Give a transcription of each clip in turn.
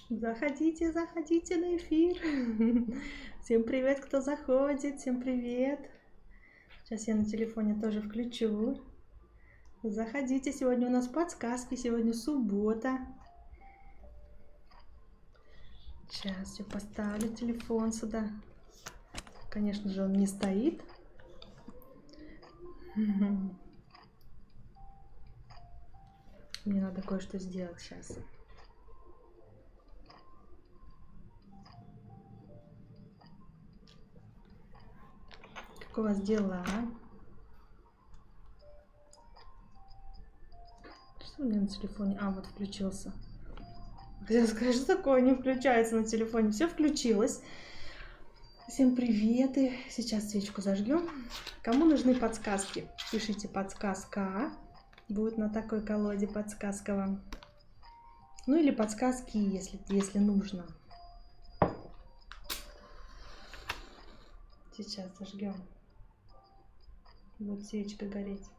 Заходите, заходите на эфир. Всем привет, кто заходит. Всем привет. Сейчас я на телефоне тоже включу. Заходите, сегодня у нас подсказки, сегодня суббота. Сейчас я поставлю телефон сюда. Конечно же, он не стоит. Мне надо кое-что сделать сейчас. Как у вас дела? Что у меня на телефоне? А, вот включился. Хотела сказать, что такое не включается на телефоне. Все включилось. Всем привет. И сейчас свечку зажгем. Кому нужны подсказки? Пишите подсказка. Будет на такой колоде подсказка вам. Ну или подсказки, если нужно. Сейчас зажгем. Будет свечка гореть.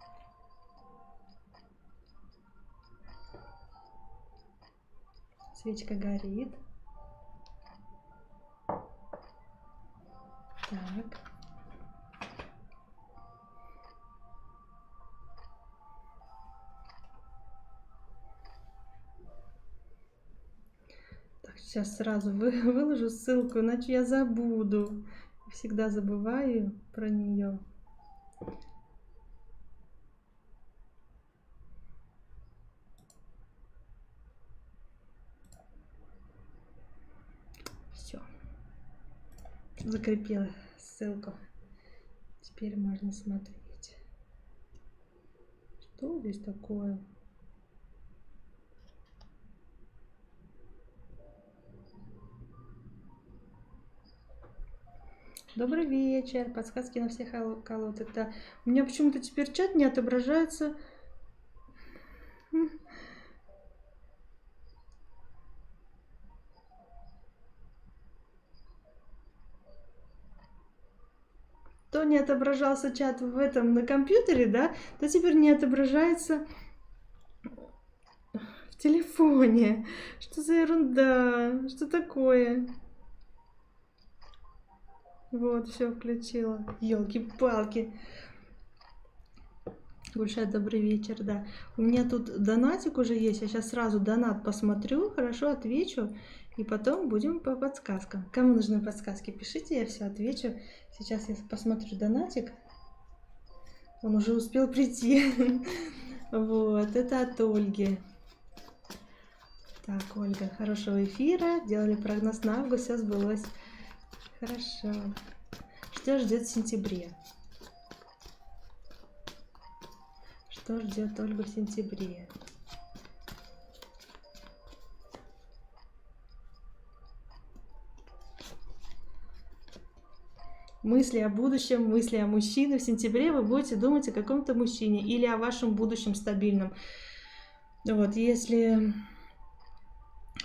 Свечка горит. Так. Так, сейчас сразу выложу ссылку, иначе я забуду. Всегда забываю про нее. Все. Закрепила ссылку. Теперь можно смотреть. Что здесь такое? Добрый вечер. Подсказки на всех колод. Это у меня почему-то теперь чат не отображается. То не отображался чат в этом на компьютере, да, то теперь не отображается в телефоне. Что за ерунда? Что такое? Вот, все включила. Ёлки-палки. Гульшат, добрый вечер, да. У меня тут донатик уже есть. Я сейчас сразу донат посмотрю, хорошо отвечу. И потом будем по подсказкам. Кому нужны подсказки, пишите, я все отвечу. Сейчас я посмотрю донатик. Он уже успел прийти. Вот, это от Ольги. Так, Ольга, хорошего эфира. Делали прогноз на август, все сбылось. Хорошо. Что ждет в сентябре? Что ждет Ольгу в сентябре? Мысли о будущем, мысли о мужчине. В сентябре вы будете думать о каком-то мужчине или о вашем будущем стабильном. Вот, если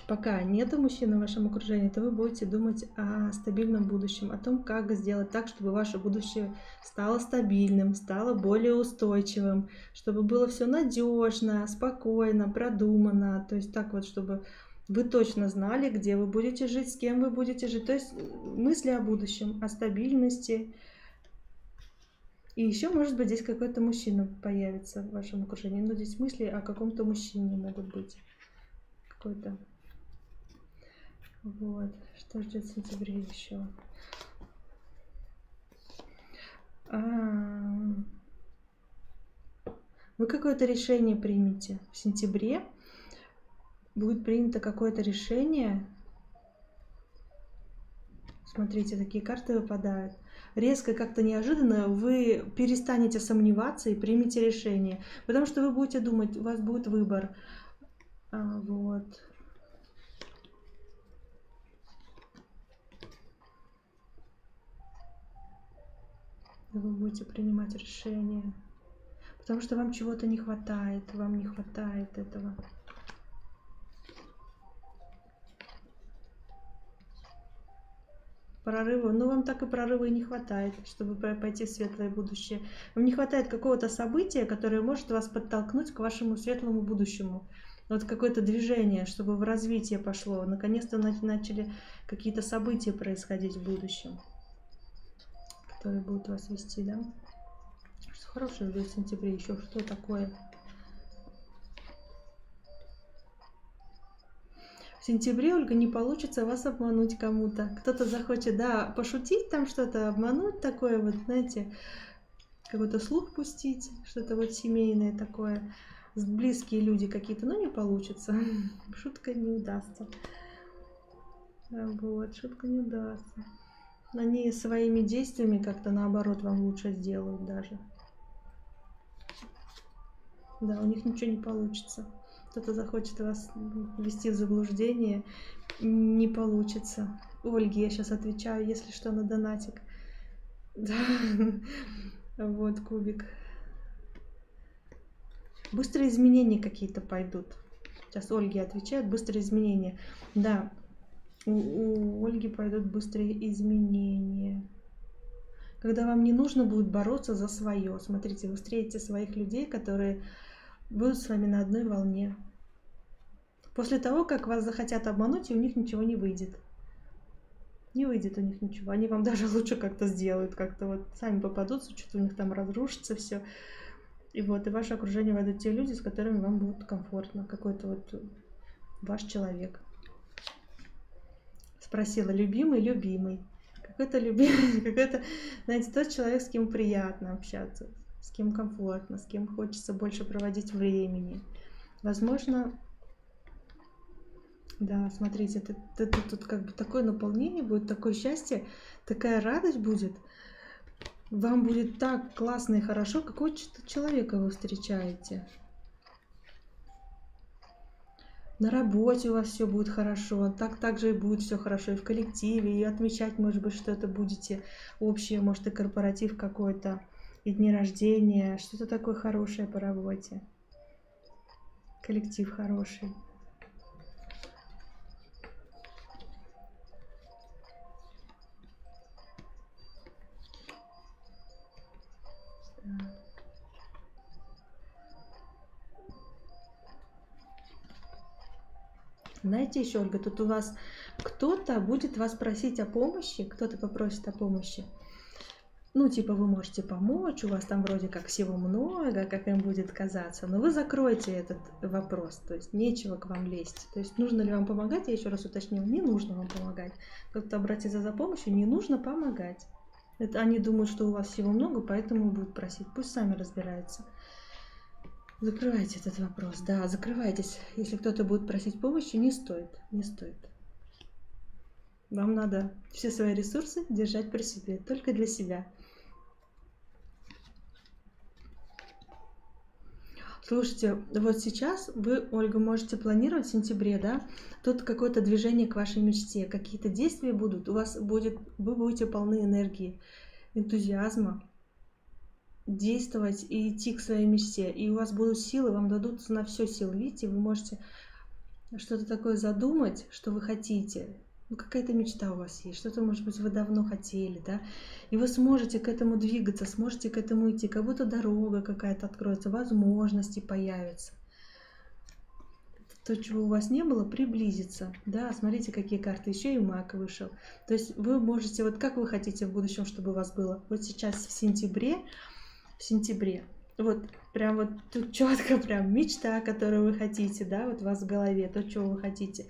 пока нету мужчины в вашем окружении, то вы будете думать о стабильном будущем, о том, как сделать так, чтобы ваше будущее стало стабильным, стало более устойчивым, чтобы было все надежно, спокойно, продумано. То есть так вот, чтобы вы точно знали, где вы будете жить, с кем вы будете жить. То есть мысли о будущем, о стабильности. И еще, может быть, здесь какой-то мужчина появится в вашем окружении. Но здесь мысли о каком-то мужчине могут быть. Какой-то. Вот. Что ждет в сентябре еще? Вы какое-то решение примете в сентябре. Будет принято какое-то решение. Смотрите, такие карты выпадают. Резко, как-то неожиданно вы перестанете сомневаться и примете решение. Потому что вы будете думать, у вас будет выбор. Вот. Вы будете принимать решение. Потому что вам чего-то не хватает. Вам не хватает этого. Прорыва, ну вам так и прорыва и не хватает, чтобы пойти в светлое будущее. Вам не хватает какого-то события, которое может вас подтолкнуть к вашему светлому будущему. Вот какое-то движение, чтобы в развитие пошло. Наконец-то начали какие-то события происходить в будущем, которые будут вас вести, да? Что хорошее будет в сентябре еще? Что такое? В сентябре, Ольга, не получится вас обмануть кому-то. Кто-то захочет, да, пошутить там что-то, обмануть такое, вот, знаете, какой-то слух пустить, что-то вот семейное такое. Близкие люди какие-то, но не получится. Шутка не удастся. Вот, шутка не удастся. Они своими действиями как-то наоборот вам лучше сделают даже. Да, у них ничего не получится. Кто-то захочет вас ввести в заблуждение, не получится. Ольге я сейчас отвечаю, если что, на донатик. Да. Вот кубик. Быстрые изменения какие-то пойдут. Сейчас Ольге отвечают, быстрые изменения. Да, у Ольги пойдут быстрые изменения. Когда вам не нужно будет бороться за свое. Смотрите, вы встретите своих людей, которые будут с вами на одной волне. После того, как вас захотят обмануть, и у них ничего не выйдет. Не выйдет у них ничего. Они вам даже лучше как-то сделают, как-то вот сами попадутся, что-то у них там разрушится все. И вот, и в ваше окружение войдут те люди, с которыми вам будет комфортно. Какой-то вот ваш человек. Спросила, любимый, любимый. Какой-то любимый, какой-то, знаете, тот человек, с кем приятно общаться, с кем комфортно, с кем хочется больше проводить времени. Возможно, да, смотрите, тут как бы такое наполнение будет, такое счастье, такая радость будет. Вам будет так классно и хорошо, какого человека вы встречаете. На работе у вас все будет хорошо, также и будет все хорошо и в коллективе, и отмечать, может быть, что-то будете общее, может, и корпоратив какой-то, и дни рождения, что-то такое хорошее по работе. Коллектив хороший. Знаете, еще, Ольга, тут у вас кто-то будет вас просить о помощи, кто-то попросит о помощи. Ну, типа, вы можете помочь, у вас там вроде как всего много, как им будет казаться, но вы закроете этот вопрос, то есть нечего к вам лезть. То есть нужно ли вам помогать, я еще раз уточнила, не нужно вам помогать. Кто-то обратится за помощью, не нужно помогать. Это они думают, что у вас всего много, поэтому будут просить, пусть сами разбираются. Закрывайте этот вопрос, да, закрывайтесь. Если кто-то будет просить помощи, не стоит, не стоит. Вам надо все свои ресурсы держать при себе, только для себя. Слушайте, вот сейчас вы, Ольга, можете планировать в сентябре, да? Тут какое-то движение к вашей мечте, какие-то действия будут, у вас будет, вы будете полны энергии, энтузиазма. Действовать и идти к своей мечте. И у вас будут силы, вам дадут на все силы. Видите, вы можете что-то такое задумать, что вы хотите. Ну, какая-то мечта у вас есть, что-то, может быть, вы давно хотели, да? И вы сможете к этому двигаться, сможете к этому идти. Как будто дорога какая-то откроется, возможности появятся. То, чего у вас не было, приблизится. Да, смотрите, какие карты. Еще и маг вышел. То есть вы можете, вот как вы хотите в будущем, чтобы у вас было. Вот сейчас в сентябре, вот прям вот тут четко прям мечта, которую вы хотите, да, вот у вас в голове, то, чего вы хотите.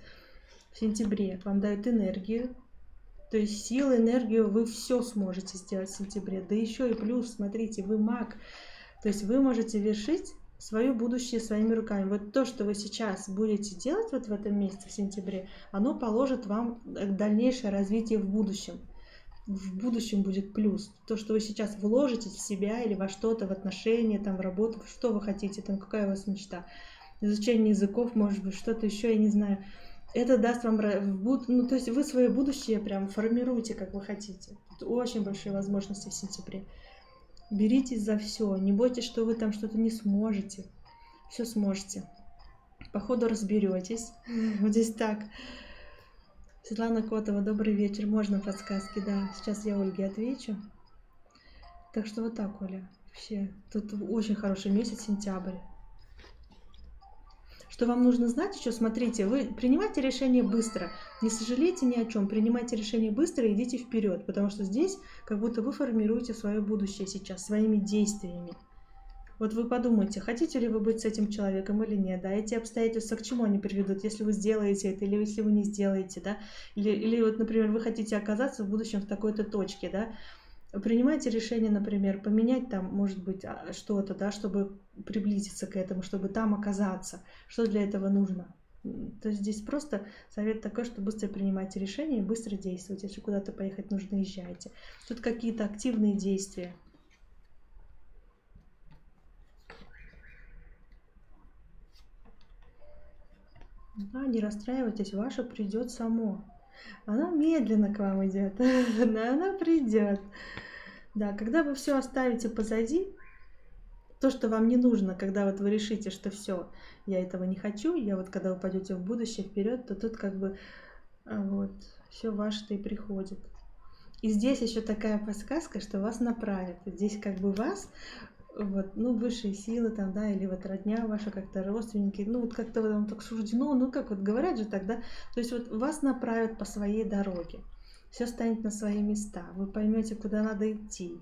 В сентябре вам дают энергию, то есть силу, энергию, вы все сможете сделать в сентябре. Да еще и плюс, смотрите, вы маг, то есть вы можете вершить свое будущее своими руками. Вот то, что вы сейчас будете делать вот в этом месяце, в сентябре, оно положит вам дальнейшее развитие в будущем. В будущем будет плюс. То, что вы сейчас вложите в себя или во что-то, в отношения, там, в работу, что вы хотите, там, какая у вас мечта. Изучение языков, может быть, что-то еще, я не знаю. Это даст вам, ну, то есть вы свое будущее прям формируете, как вы хотите. Тут очень большие возможности в сентябре. Беритесь за все, не бойтесь, что вы там что-то не сможете. Все сможете. По ходу разберетесь. Вот здесь так. Светлана Котова, добрый вечер. Можно подсказки? Да, сейчас я Ольге отвечу. Так что вот так, Оля. Вообще, тут очень хороший месяц, сентябрь. Что вам нужно знать еще, смотрите, вы принимайте решение быстро, не сожалейте ни о чем, принимайте решение быстро и идите вперед, потому что здесь как будто вы формируете свое будущее сейчас своими действиями. Вот вы подумайте, хотите ли вы быть с этим человеком или нет, да, эти обстоятельства к чему они приведут, если вы сделаете это или если вы не сделаете, да, или вот, например, вы хотите оказаться в будущем в такой-то точке, да, принимайте решение, например, поменять там, может быть, что-то, да, чтобы приблизиться к этому, чтобы там оказаться, что для этого нужно. То есть здесь просто совет такой, что быстро принимайте решения и быстро действуйте, если куда-то поехать нужно, езжайте. Тут какие-то активные действия. Да, не расстраивайтесь, ваше придет само. Она медленно к вам идет, но она придет. Да, когда вы все оставите позади, то, что вам не нужно, когда вот вы решите, что все, я этого не хочу, я вот когда вы пойдете в будущее вперед, то тут как бы вот все ваше-то и приходит. И здесь еще такая подсказка, что вас направят. Здесь как бы вас вот, ну, высшие силы там, да, или вот родня ваша, как-то родственники, ну, вот как-то вам так суждено, ну, как вот говорят же тогда, то есть вот вас направят по своей дороге, все станет на свои места, вы поймете, куда надо идти,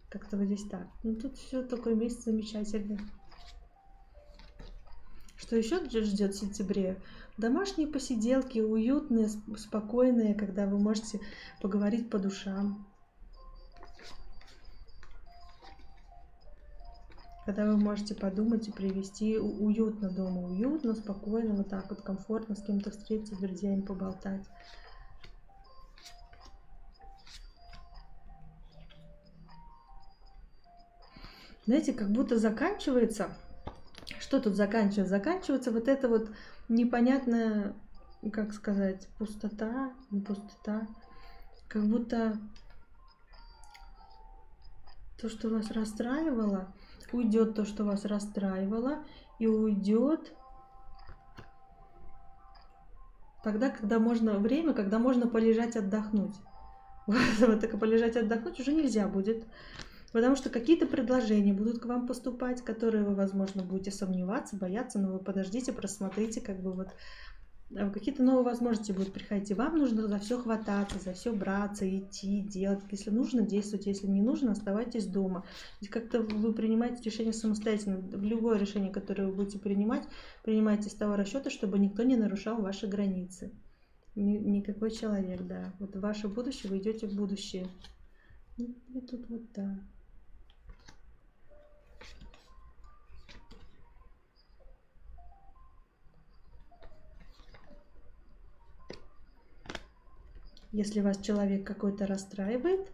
как-то вот здесь так. Ну, тут все такой месяц замечательный. Что еще ждет в сентябре? Домашние посиделки, уютные, спокойные, когда вы можете поговорить по душам. Когда вы можете подумать и привести уютно дома, уютно, спокойно, вот так вот комфортно с кем-то встретиться, с друзьями поболтать. Знаете, как будто заканчивается, что тут заканчивается? Заканчивается вот это вот непонятная, как сказать, пустота, не пустота, как будто то, что вас расстраивало, уйдет то, что вас расстраивало, и уйдет тогда, когда можно, время, когда можно полежать, отдохнуть. Вот так полежать, отдохнуть уже нельзя будет, потому что какие-то предложения будут к вам поступать, которые вы, возможно, будете сомневаться, бояться, но вы подождите, просмотрите, как бы вот какие-то новые возможности будут приходить, и вам нужно за все хвататься, за все браться, идти, делать. Если нужно, действуйте, если не нужно, оставайтесь дома. Как-то вы принимаете решение самостоятельно. Любое решение, которое вы будете принимать, принимайте с того расчета, чтобы никто не нарушал ваши границы. Никакой человек, да. Вот в ваше будущее вы идете в будущее. И тут вот да. Если вас человек какой-то расстраивает,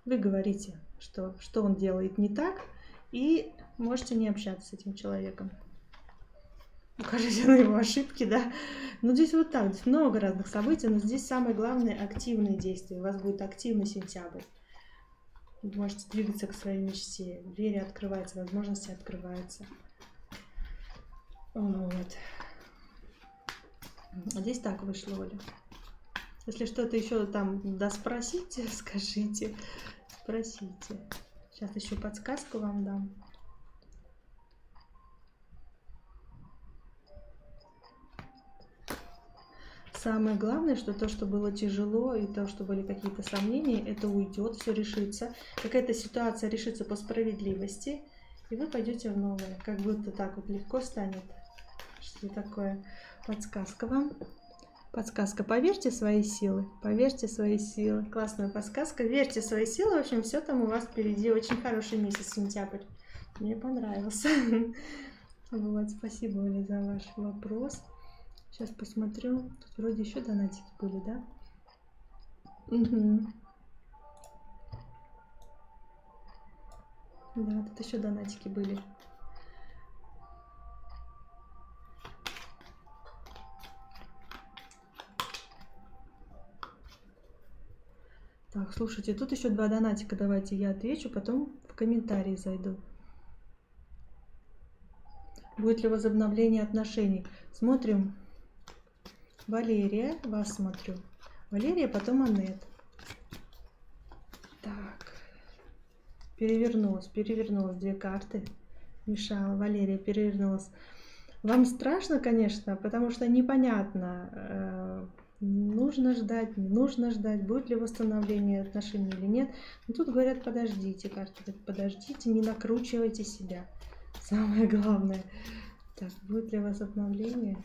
вы говорите, что он делает не так, и можете не общаться с этим человеком. Укажите на его ошибки, да. Но здесь вот так, здесь много разных событий, но здесь самое главное активные действия. У вас будет активный сентябрь. Вы можете двигаться к своей мечте. Двери открываются, возможности открываются. Вот. А здесь так вышло, Оля. Если что-то еще там доспросите, скажите, спросите. Сейчас еще подсказку вам дам. Самое главное, что то, что было тяжело, и то, что были какие-то сомнения, это уйдет, все решится. Какая-то ситуация решится по справедливости, и вы пойдете в новое. Как будто так вот легко станет. Что такое? Подсказка вам. Подсказка. Поверьте в свои силы. Поверьте в свои силы. Классная подсказка. Верьте в свои силы. В общем, все там у вас впереди. Очень хороший месяц, сентябрь. Мне понравился. Вот, спасибо, Оля, за ваш вопрос. Сейчас посмотрю. Тут вроде еще донатики были, да? Угу. Да, тут еще донатики были. Так, слушайте, тут еще 2 донатика. Давайте я отвечу, потом в комментарии зайду. Будет ли возобновление отношений? Смотрим. Валерия, вас смотрю. Валерия, потом Аннет. Так. Перевернулась 2 карты. Мешала. Валерия перевернулась. Вам страшно, конечно, потому что непонятно, нужно ждать, не нужно ждать, будет ли восстановление отношений или нет. Но тут говорят, подождите, карта говорит, подождите, не накручивайте себя. Самое главное. Так, будет ли возобновление?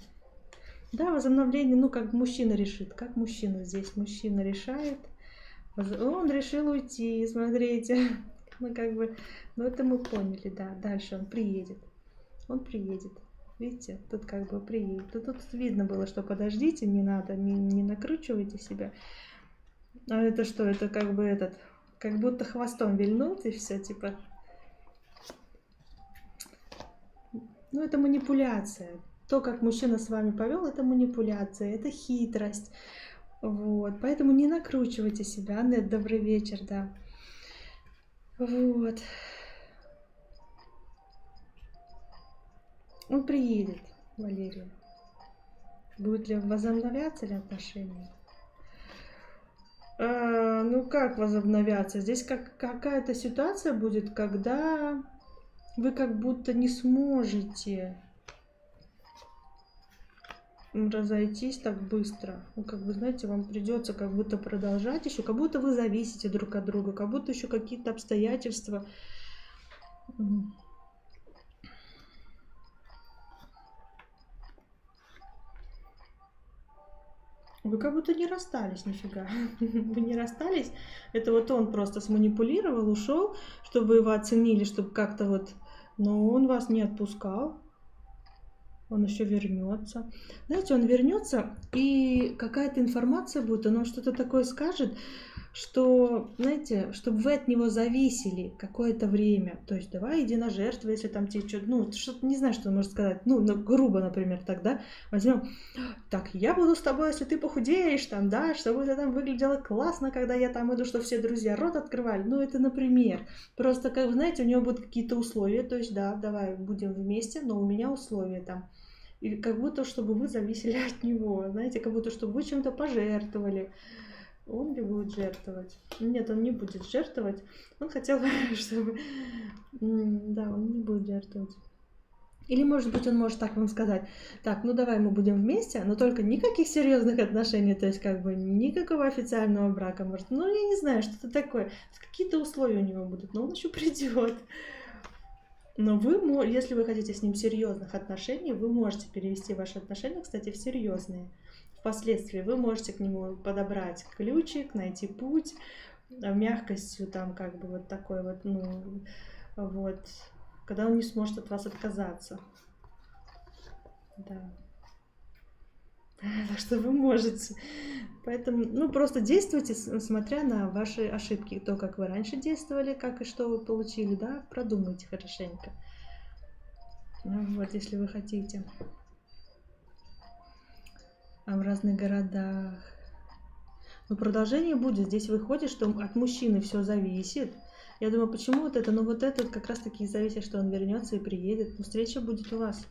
Да, возобновление, ну, как мужчина решит. Как мужчина здесь? Мужчина решает. Он решил уйти, смотрите. Ну, как бы, ну, это мы поняли, да. Дальше он приедет. Он приедет. Видите, тут как бы приедет. Тут видно было, что подождите, не надо, не накручивайте себя. А это что? Это как бы этот, как будто хвостом вильнут и все, типа. Ну, это манипуляция. То, как мужчина с вами повел, это манипуляция, это хитрость. Вот, поэтому не накручивайте себя. Аннет, добрый вечер, да. Вот. Он приедет, Валерия. Будет ли возобновляться ли отношения? Ну как возобновляться? Здесь какая-то ситуация будет, когда вы как будто не сможете разойтись так быстро. Ну, как бы, знаете, вам придется как будто продолжать еще, как будто вы зависите друг от друга, как будто еще какие-то обстоятельства. Вы как будто не расстались, нифига. Вы не расстались. Это вот он просто сманипулировал, ушел, чтобы вы его оценили, чтобы как-то вот... Но он вас не отпускал. Он еще вернется. Знаете, он вернется, и какая-то информация будет, он что-то такое скажет, что, знаете, чтобы вы от него зависели какое-то время. То есть давай иди на жертву, если там тебе что-то, ну, что-то не знаю, что он может сказать. Ну, грубо, например, тогда возьмем, так, я буду с тобой, если ты похудеешь, там, да, чтобы это там выглядело классно, когда я там иду, чтобы все друзья рот открывали. Ну, это, например. Просто, как вы знаете, у него будут какие-то условия, то есть, да, давай будем вместе, но у меня условия там. И как будто, чтобы вы зависели от него, знаете, как будто, чтобы вы чем-то пожертвовали. Он ли будет жертвовать? Нет, он не будет жертвовать. Он хотел, чтобы... Да, он не будет жертвовать. Или, может быть, он может так вам сказать, так, ну давай мы будем вместе, но только никаких серьезных отношений, то есть как бы никакого официального брака, может, ну я не знаю, что-то такое. Какие-то условия у него будут, но он еще придет. Но вы, если вы хотите с ним серьезных отношений, вы можете перевести ваши отношения, кстати, в серьезные. Впоследствии вы можете к нему подобрать ключик, найти путь, мягкостью там как бы вот такой вот, ну, вот, когда он не сможет от вас отказаться. Да. Так что вы можете. Поэтому, ну, просто действуйте, смотря на ваши ошибки. То, как вы раньше действовали, как и что вы получили, да, продумайте хорошенько. Ну, вот, если вы хотите. А в разных городах. Но продолжение будет. Здесь выходит, что от мужчины все зависит. Я думаю, почему вот это? Ну, вот это как раз таки зависит, что он вернется и приедет. Но встреча будет у вас.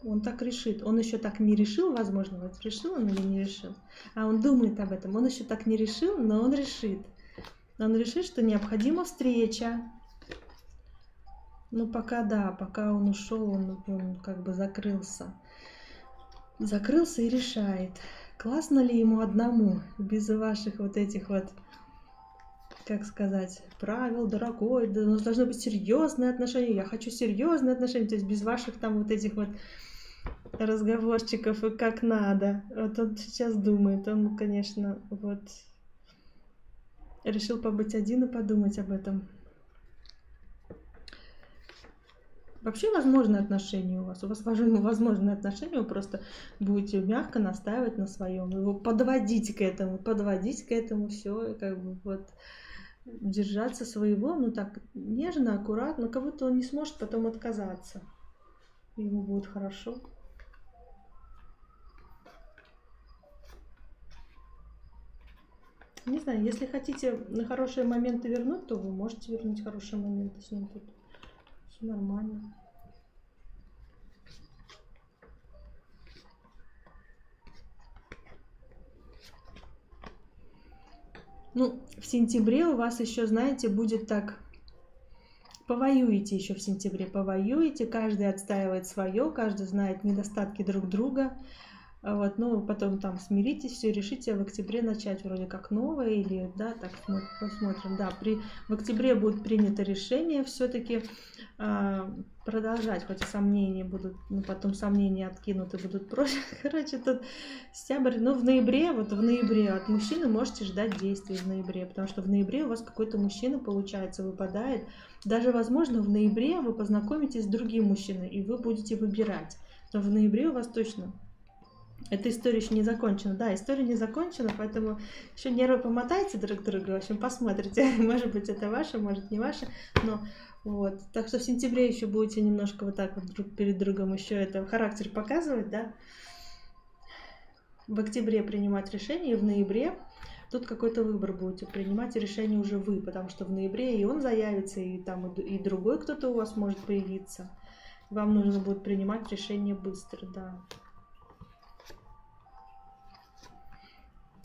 Он так решит. Он еще так не решил, возможно, вот решил он или не решил. А он думает об этом. Он еще так не решил, но он решит. Он решит, что необходима встреча. Ну, пока да, пока он ушел, он как бы закрылся. Закрылся и решает, классно ли ему одному, без ваших вот этих вот, как сказать, правил, дорогой, да, у нас должны быть серьезные отношения, я хочу серьезные отношения, то есть без ваших там вот этих вот разговорчиков и как надо. Вот он сейчас думает, он, конечно, вот решил побыть один и подумать об этом. Вообще возможны отношения у вас. У вас возможны отношения, вы просто будете мягко настаивать на своем, его подводить к этому все, как бы вот держаться своего, ну так нежно, аккуратно, как будто он не сможет потом отказаться. Ему будет хорошо. Не знаю, если хотите на хорошие моменты вернуть, то вы можете вернуть хорошие моменты с ним тут. Все нормально. Ну, в сентябре у вас еще, знаете, будет так Повоюете еще в сентябре, повоюете, каждый отстаивает свое, каждый знает недостатки друг друга. Вот, ну, потом там смиритесь, все решите в октябре начать вроде как новое, или, да, так посмотрим, да, в октябре будет принято решение все-таки продолжать, хоть и сомнения будут, ну, потом сомнения откинуты будут прочь. Короче, тут сентябрь, ну, в ноябре от мужчины можете ждать действий в ноябре, потому что в ноябре у вас какой-то мужчина, получается, выпадает. Даже, возможно, в ноябре вы познакомитесь с другим мужчиной, и вы будете выбирать. Но в ноябре у вас точно... Эта история еще не закончена. Да, история не закончена, поэтому еще нервы помотайте друг друга, в общем, посмотрите. Может быть, это ваше, может, не ваше. Но вот. Так что в сентябре еще будете немножко вот так вот друг перед другом еще это характер показывать, да. В октябре принимать решение, и в ноябре тут какой-то выбор будете принимать, и решение уже вы, потому что в ноябре и он заявится, и там и другой кто-то у вас может появиться. Вам нужно будет принимать решение быстро, да.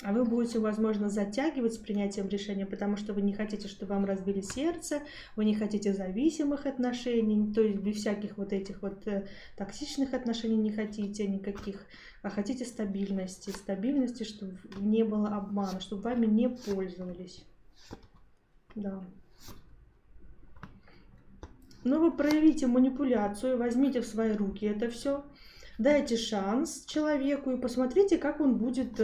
А вы будете, возможно, затягивать с принятием решения, потому что вы не хотите, чтобы вам разбили сердце, вы не хотите зависимых отношений, то есть без всяких вот этих вот токсичных отношений не хотите никаких, а хотите стабильности, чтобы не было обмана, чтобы вами не пользовались. Да. Но вы проявите манипуляцию, возьмите в свои руки это все, дайте шанс человеку и посмотрите, как он будет...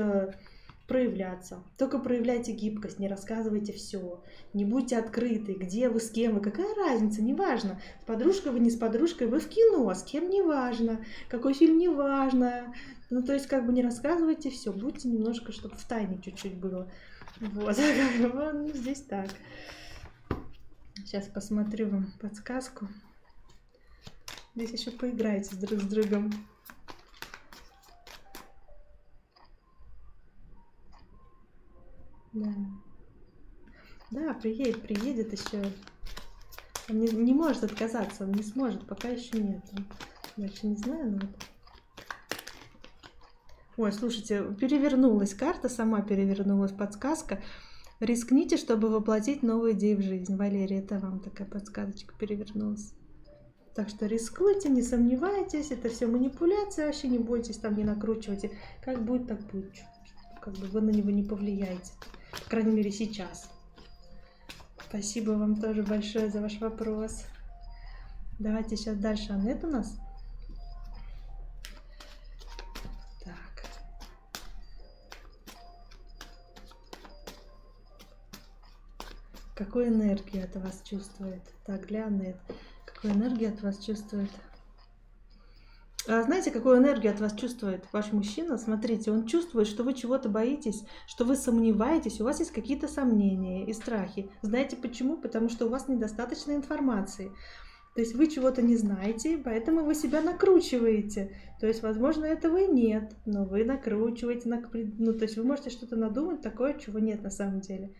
проявляться. Только проявляйте гибкость, не рассказывайте все. Не будьте открыты, где вы, с кем вы. Какая разница, неважно. С подружкой вы, не с подружкой, вы в кино, с кем неважно. Какой фильм неважно. Ну, то есть, как бы не рассказывайте все. Будьте немножко, чтобы в тайне чуть-чуть было. Вот, ну, здесь так. Сейчас посмотрю вам подсказку. Здесь еще поиграйте друг с другом. Да, да, приедет еще. Он не может отказаться, он не сможет, пока еще нет. Дальше не знаю, но... Ой, слушайте, перевернулась карта, сама перевернулась подсказка. Рискните, чтобы воплотить новые идеи в жизнь. Валерия, это вам такая подсказочка перевернулась. Так что рискуйте, не сомневайтесь, это все манипуляция, вообще не бойтесь, там не накручивайте. Как будет, так будет. Как бы вы на него не повлияете. По крайней мере, сейчас. Спасибо вам тоже большое за ваш вопрос. Давайте сейчас дальше. Аннет у нас. Так. Какую энергию от вас чувствует? Так, для Аннет. Какую энергию от вас чувствует? Знаете, какую энергию от вас чувствует ваш мужчина? Смотрите, он чувствует, что вы чего-то боитесь, что вы сомневаетесь, у вас есть какие-то сомнения и страхи. Знаете почему? Потому что у вас недостаточно информации. То есть вы чего-то не знаете, поэтому вы себя накручиваете. То есть, возможно, этого и нет, но вы накручиваете. Ну, то есть вы можете что-то надумать такое, чего нет на самом деле.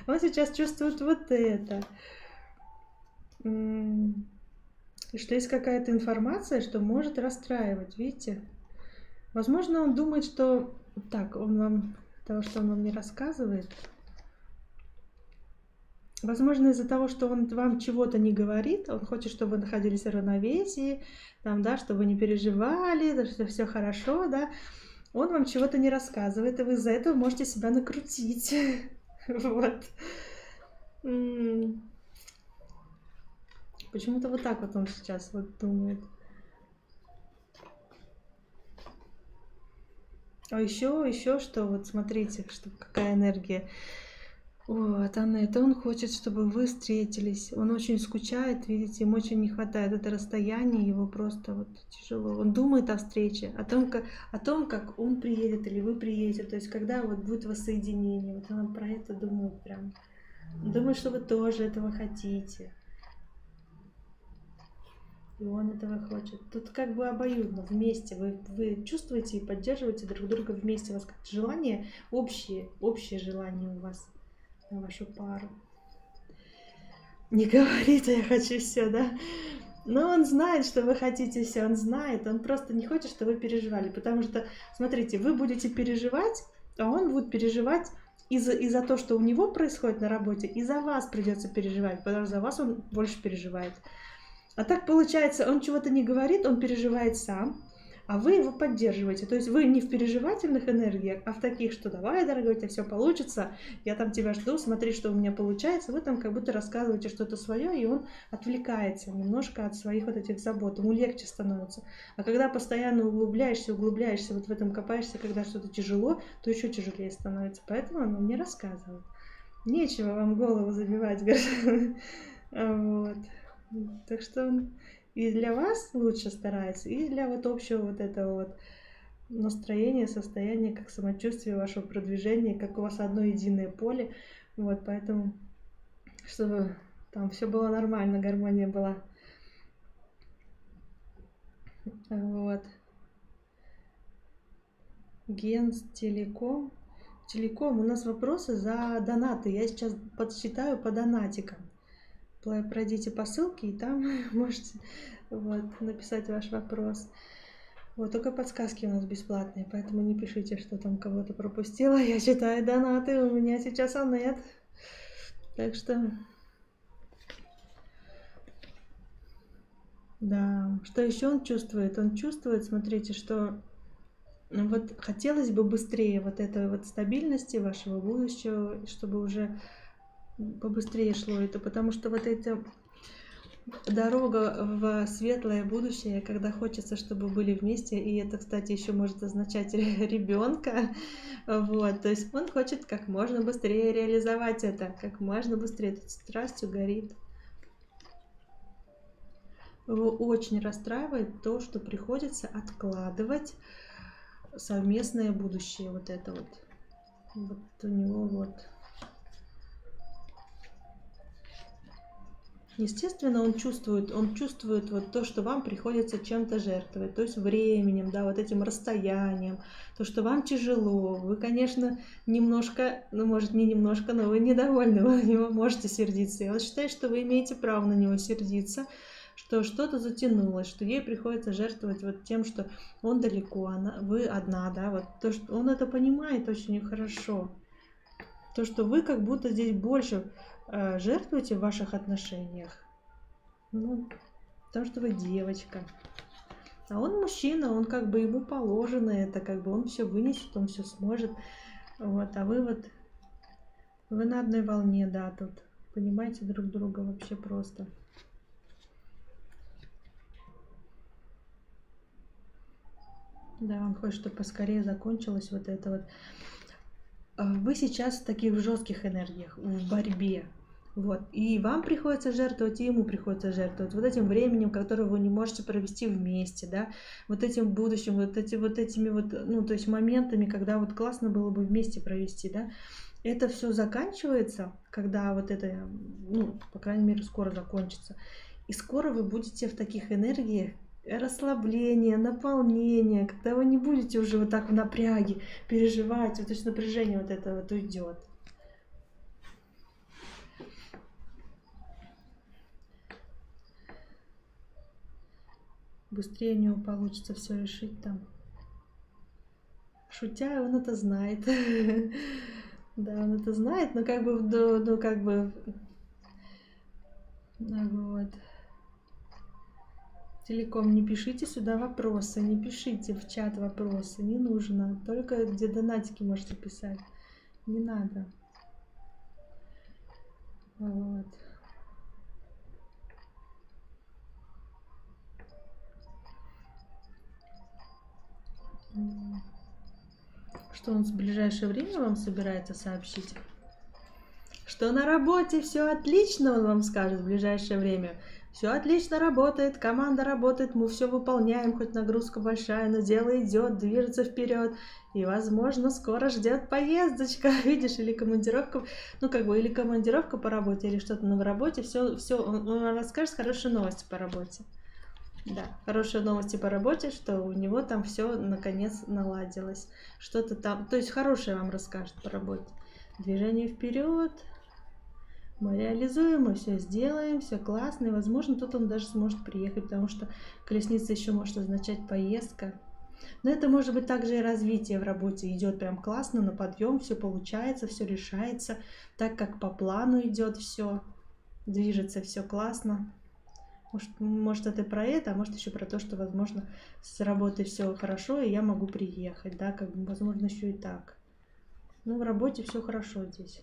Он сейчас чувствует вот это. И что есть какая-то информация, что может расстраивать, видите? Возможно, он думает, что... Так, он вам... Того, что он вам не рассказывает. Возможно, из-за того, что он вам чего-то не говорит, он хочет, чтобы вы находились в равновесии, там, да, чтобы вы не переживали, что все хорошо, да. Он вам чего-то не рассказывает, и вы из-за этого можете себя накрутить. Вот. Почему-то вот так вот он сейчас вот думает. А еще что, вот смотрите, что, какая энергия. Вот, Аннет, он хочет, чтобы вы встретились. Он очень скучает, видите, ему очень не хватает это расстояние, его просто вот тяжело. Он думает о встрече, о том, как он приедет или вы приедете. То есть, когда вот будет воссоединение. Вот он про это думает прям. Думает, что вы тоже этого хотите. И он этого хочет. Тут как бы обоюдно, вместе. Вы чувствуете и поддерживаете друг друга вместе. У вас как-то желание, общее желание у вас на вашу пару. Не говорит, я хочу все, да? Но он знает, что вы хотите все, он знает. Он просто не хочет, чтобы вы переживали. Потому что, смотрите, вы будете переживать, а он будет переживать и за то, что у него происходит на работе, и за вас придется переживать, потому что за вас он больше переживает. А так получается, он чего-то не говорит, он переживает сам, а вы его поддерживаете. То есть вы не в переживательных энергиях, а в таких, что давай, дорогой, у тебя все получится, я там тебя жду, смотри, что у меня получается. Вы там как будто рассказываете что-то свое, и он отвлекается немножко от своих вот этих забот, ему легче становится. А когда постоянно углубляешься вот в этом копаешься, когда что-то тяжело, то еще тяжелее становится. Поэтому он мне рассказывает. Нечего вам голову забивать, говорит. Вот. Так что он и для вас лучше старается, и для вот общего вот этого вот настроения, состояния, как самочувствия вашего продвижения, как у вас одно единое поле. Вот, поэтому, чтобы там все было нормально, гармония была. Вот. Генс, Телеком. Телеком, у нас вопросы за донаты. Я сейчас подсчитаю по донатикам. Пройдите по ссылке, и там можете вот, написать ваш вопрос. Вот, только подсказки у нас бесплатные, поэтому не пишите, что там кого-то пропустила. Я читаю донаты, у меня сейчас Анет. Так что... Да, что еще он чувствует? Он чувствует, смотрите, что вот хотелось бы быстрее вот этой вот стабильности вашего будущего, чтобы уже побыстрее шло это, потому что вот эта дорога в светлое будущее, когда хочется, чтобы были вместе, и это, кстати, еще может означать ребенка, вот, то есть он хочет как можно быстрее реализовать это, как можно быстрее, тут страстью горит. Его очень расстраивает то, что приходится откладывать совместное будущее, вот это вот у него вот. Естественно, он чувствует вот то, что вам приходится чем-то жертвовать, то есть временем, да, вот этим расстоянием, то, что вам тяжело. Вы, конечно, немножко, ну, может, не немножко, но вы недовольны, вы на него можете сердиться. И он считает, что вы имеете право на него сердиться, что что-то затянулось, что ей приходится жертвовать вот тем, что он далеко, вы одна, да, вот то, что он это понимает очень хорошо. То, что вы как будто здесь больше жертвуете в ваших отношениях, ну, потому что вы девочка, а он мужчина, он как бы ему положено это, как бы он все вынесет, он все сможет, вот, а вы на одной волне, да, тут понимаете друг друга вообще просто. Да, он хочет, чтобы поскорее закончилось вот это вот. Вы сейчас в таких жестких энергиях, в борьбе. Вот. И вам приходится жертвовать, и ему приходится жертвовать вот этим временем, которое вы не можете провести вместе, да, вот этим будущим, вот этими вот, ну, то есть моментами, когда вот классно было бы вместе провести, да. Это все заканчивается, когда вот это, ну, по крайней мере, скоро закончится. И скоро вы будете в таких энергиях расслабления, наполнения, когда вы не будете уже вот так в напряге переживать, вот, то есть напряжение вот это вот уйдет. Быстрее у него получится все решить там. Шутя, он это знает. Да, он это знает, но как бы, ну как бы, вот. Телеком, не пишите сюда вопросы, не пишите в чат вопросы, не нужно. Только где донатики можете писать. Не надо. Вот. Что он в ближайшее время вам собирается сообщить? Что на работе все отлично, он вам скажет в ближайшее время. Все отлично работает, команда работает, мы все выполняем, хоть нагрузка большая, но дело идет, движется вперед. И, возможно, скоро ждет поездочка, видишь, или командировка, ну, как бы, или командировка по работе, или что-то на работе. Все, он расскажет хорошие новости по работе. Да, хорошие новости по работе, что у него там все наконец наладилось. Что-то там, то есть хорошее вам расскажет по работе. Движение вперед. Мы реализуем, мы все сделаем, все классно. И, возможно, тут он даже сможет приехать, потому что колесница еще может означать поездка. Но это может быть также и развитие в работе идет прям классно, на подъем, все получается, все решается, так как по плану идет все, движется все классно. Может это про это, а может еще про то, что, возможно, с работой все хорошо, и я могу приехать, да, как бы, возможно, еще и так. Ну, в работе все хорошо здесь.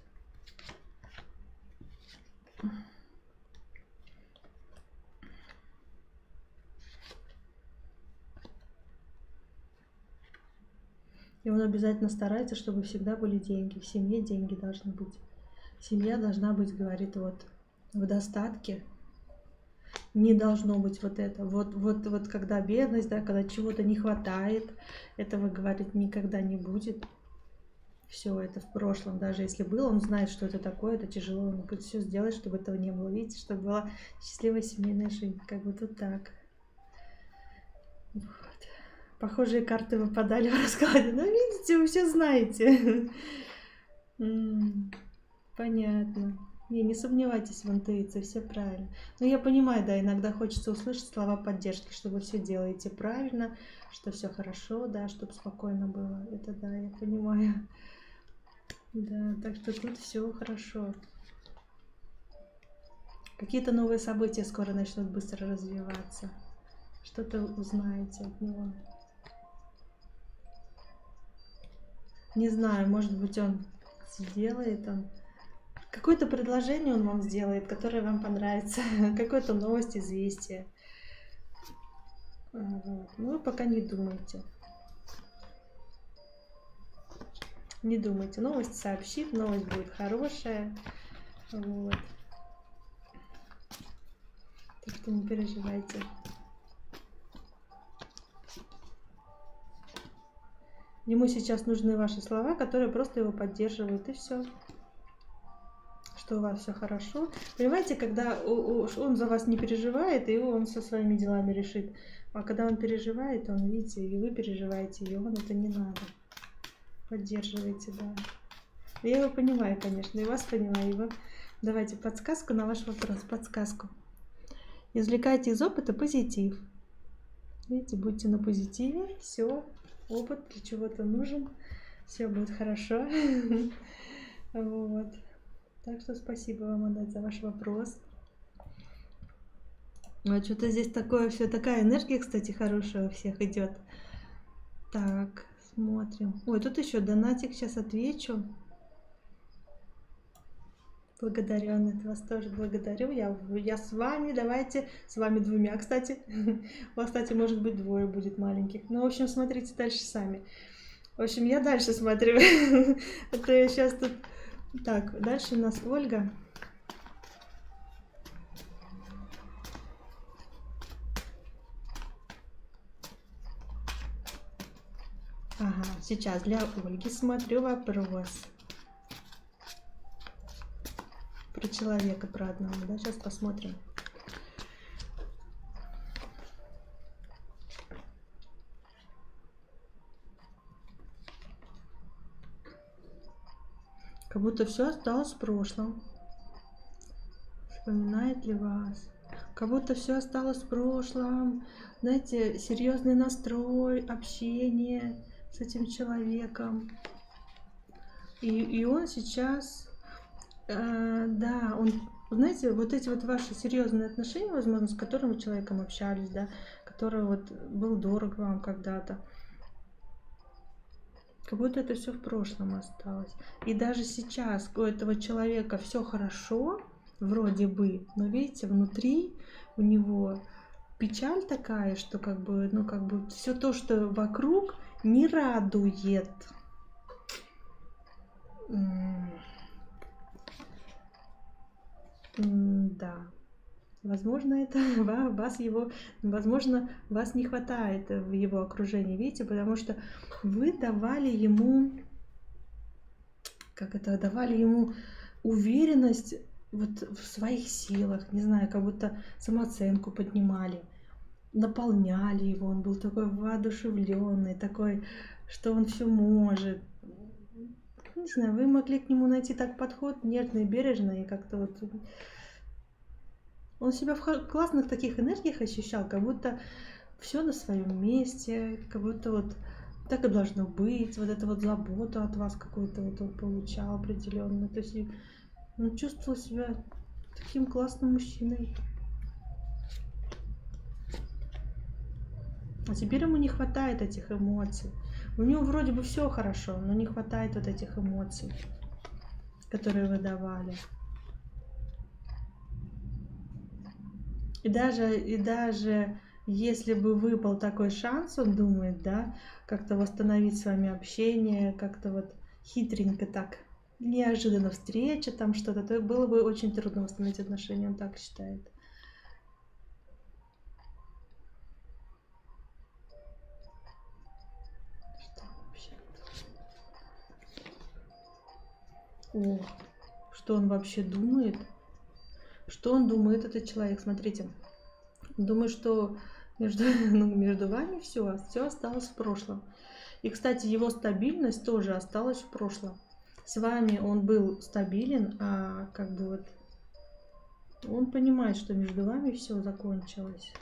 И он обязательно старается, чтобы всегда были деньги. В семье деньги должны быть. Семья должна быть, говорит, вот в достатке. Не должно быть вот это. Вот когда бедность, да, когда чего-то не хватает, этого, говорит, никогда не будет. Все это в прошлом. Даже если было, он знает, что это такое, это тяжело. Он говорит, все сделать, чтобы этого не было. Видите, чтобы была счастливая семейная жизнь. Как бы тут так. Вот. Похожие карты выпадали в раскладе. Ну, видите, вы все знаете. Понятно. Не сомневайтесь в интуиции, все правильно. Но я понимаю, да, иногда хочется услышать слова поддержки, что вы все делаете правильно, что все хорошо, да, чтобы спокойно было. Это да, я понимаю. Да, так что тут все хорошо. Какие-то новые события скоро начнут быстро развиваться. Что-то узнаете от него. Не знаю, может быть, он сделает, какое-то предложение он вам сделает, которое вам понравится, какую-то новость, известие. Вот. Ну, вы пока не думайте. Не думайте, новость сообщит, новость будет хорошая. Вот. Так что не переживайте. Ему сейчас нужны ваши слова, которые просто его поддерживают, и все. Что у вас все хорошо. Понимаете, когда он за вас не переживает, и он со своими делами решит. А когда он переживает, он, видите, и вы переживаете, и он, это не надо. Поддерживайте, да. Я его понимаю, конечно, и вас понимаю. И вам... Давайте подсказку на ваш вопрос, подсказку. Извлекайте из опыта позитив. Видите, будьте на позитиве, все. Опыт для чего-то нужен, все будет хорошо. Вот. Так что спасибо вам, Анет, за ваш вопрос. А что-то здесь такое, все, такая энергия, кстати, хорошая у всех идет. Так, смотрим. Ой, тут еще донатик, сейчас отвечу. Благодарю, Анет, вас тоже благодарю. Я с вами, давайте, с вами двумя, кстати. У вас, кстати, может быть, двое будет маленьких. Ну, в общем, смотрите дальше сами. В общем, я дальше смотрю. А то я сейчас тут... Так, дальше у нас Ольга. Ага, сейчас для Ольги смотрю вопрос. Про человека, про одного, да? Сейчас посмотрим. Как будто все осталось в прошлом. Вспоминает ли вас? Как будто все осталось в прошлом. Знаете, серьезный настрой, общение с этим человеком. И он сейчас... да, он, знаете, вот эти вот ваши серьезные отношения, возможно, с которым вы человеком общались, да, который вот был дорог вам когда-то, как будто это все в прошлом осталось. И даже сейчас у этого человека все хорошо, вроде бы, но видите, внутри у него печаль такая, что как бы, ну как бы все то, что вокруг, не радует. Да, возможно, это вас его, возможно, вас не хватает в его окружении, видите, потому что вы давали ему, как это, давали ему уверенность вот в своих силах, не знаю, как будто самооценку поднимали, наполняли его, он был такой воодушевленный, такой, что он все может. Не знаю, вы могли к нему найти так подход нежный, бережный, и как-то вот... Он себя в классных таких энергиях ощущал, как будто все на своем месте, как будто вот так и должно быть, вот эту вот заботу от вас какую-то вот он получал определенно. То есть он чувствовал себя таким классным мужчиной. А теперь ему не хватает этих эмоций. У него вроде бы все хорошо, но не хватает вот этих эмоций, которые вы давали. И даже если бы выпал такой шанс, он думает, да, как-то восстановить с вами общение, как-то вот хитренько так, неожиданно встреча, там что-то, то было бы очень трудно восстановить отношения, он так считает. Что вообще? О, что он вообще думает? Что он думает, этот человек? Смотрите. Думаю, что между вами все осталось в прошлом. И, кстати, его стабильность тоже осталась в прошлом. С вами он был стабилен, а как бы вот он понимает, что между вами все закончилось.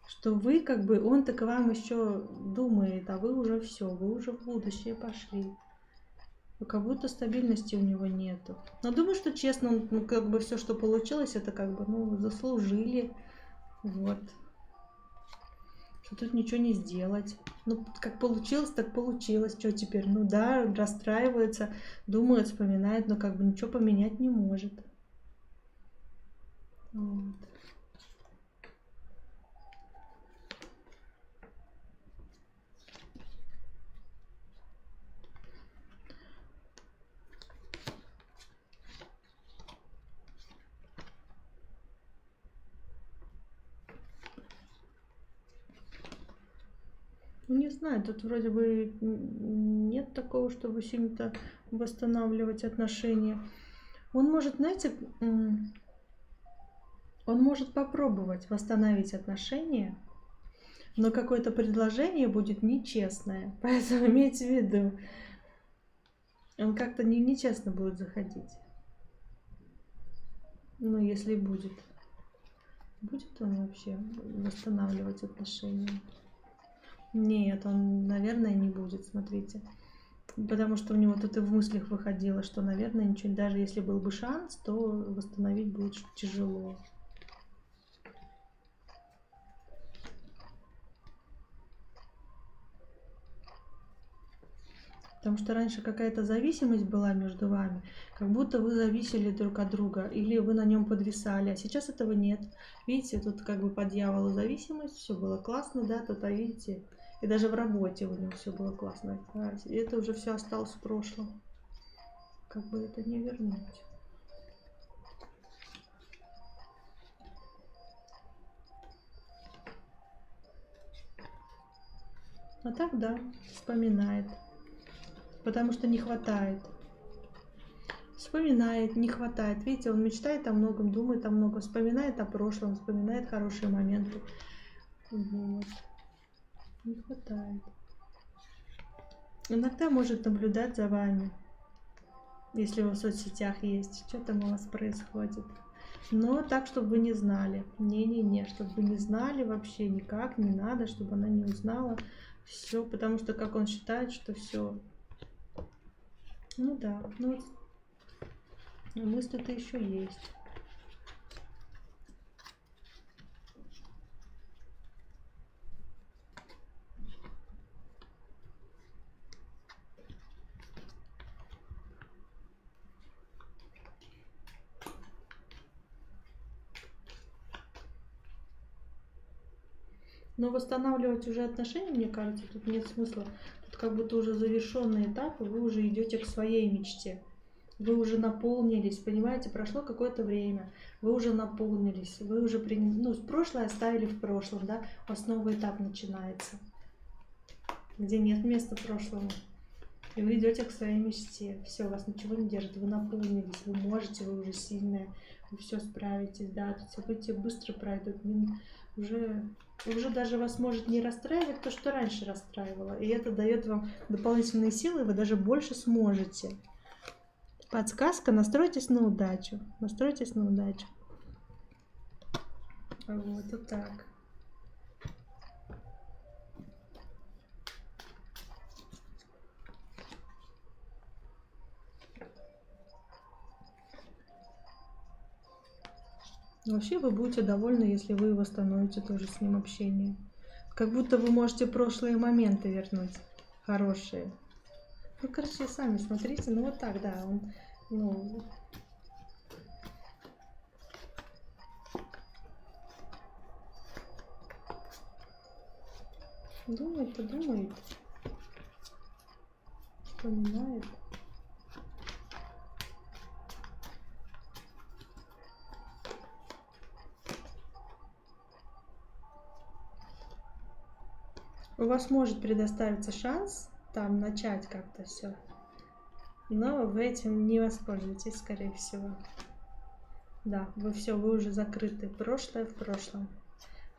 Что вы как бы, он так вам еще думает, а вы уже все, вы уже в будущее пошли. Как будто стабильности у него нету. Но думаю, что честно, он, как бы все, что получилось, это как бы, заслужили. Вот. Что тут ничего не сделать. Ну, как получилось, так получилось. Что теперь? Ну да, расстраивается, думает, вспоминает, но как бы ничего поменять не может. Вот. Ну, не знаю, тут вроде бы нет такого, чтобы сильно-то восстанавливать отношения. Он может, знаете, он может попробовать восстановить отношения, но какое-то предложение будет нечестное. Поэтому имейте в виду, он как-то нечестно будет заходить. Ну, если будет. Будет он вообще восстанавливать отношения? Нет, он, наверное, не будет, смотрите. Потому что у него тут и в мыслях выходило, что, наверное, ничего, даже если был бы шанс, то восстановить будет тяжело. Потому что раньше какая-то зависимость была между вами, как будто вы зависели друг от друга, или вы на нем подвисали, а сейчас этого нет. Видите, тут как бы по дьяволу зависимость, все было классно, да, тут, а видите, и даже в работе у него все было классно. И это уже все осталось в прошлом. Как бы это не вернуть. А так, да, вспоминает. Потому что не хватает. Вспоминает, не хватает. Видите, он мечтает о многом, думает о многом, вспоминает о прошлом, вспоминает хорошие моменты. Вот. Не хватает. Иногда может наблюдать за вами, если вы в соцсетях есть, что там у вас происходит. Но так, чтобы вы не знали. Не-не-не, чтобы вы не знали вообще никак, не надо, чтобы она не узнала. Все, потому что как он считает, что все. Ну да, ну мысли-то еще есть. Но восстанавливать уже отношения, мне кажется, тут нет смысла. Тут как будто уже завершенный этап, и вы уже идете к своей мечте. Вы уже наполнились, понимаете, прошло какое-то время, вы уже наполнились, вы уже прошлое оставили в прошлом, да, у вас новый этап начинается, где нет места прошлому. И вы идете к своей мечте. Все, вас ничего не держит, вы наполнились, вы можете, вы уже сильная, вы все справитесь, да, тут события быстро пройдут, уже даже вас может не расстраивать то, что раньше расстраивало. И это дает вам дополнительные силы, вы даже больше сможете. Подсказка: настройтесь на удачу. Настройтесь на удачу. Вот так. Вообще вы будете довольны, если вы восстановите тоже с ним общение. Как будто вы можете прошлые моменты вернуть, хорошие. Ну, короче, сами смотрите, ну вот так, да, он, ну... Думает-то, думает, вспоминает. У вас может предоставиться шанс там начать как-то все, но вы этим не воспользуетесь, скорее всего. Да, вы все, вы уже закрыты. Прошлое в прошлом.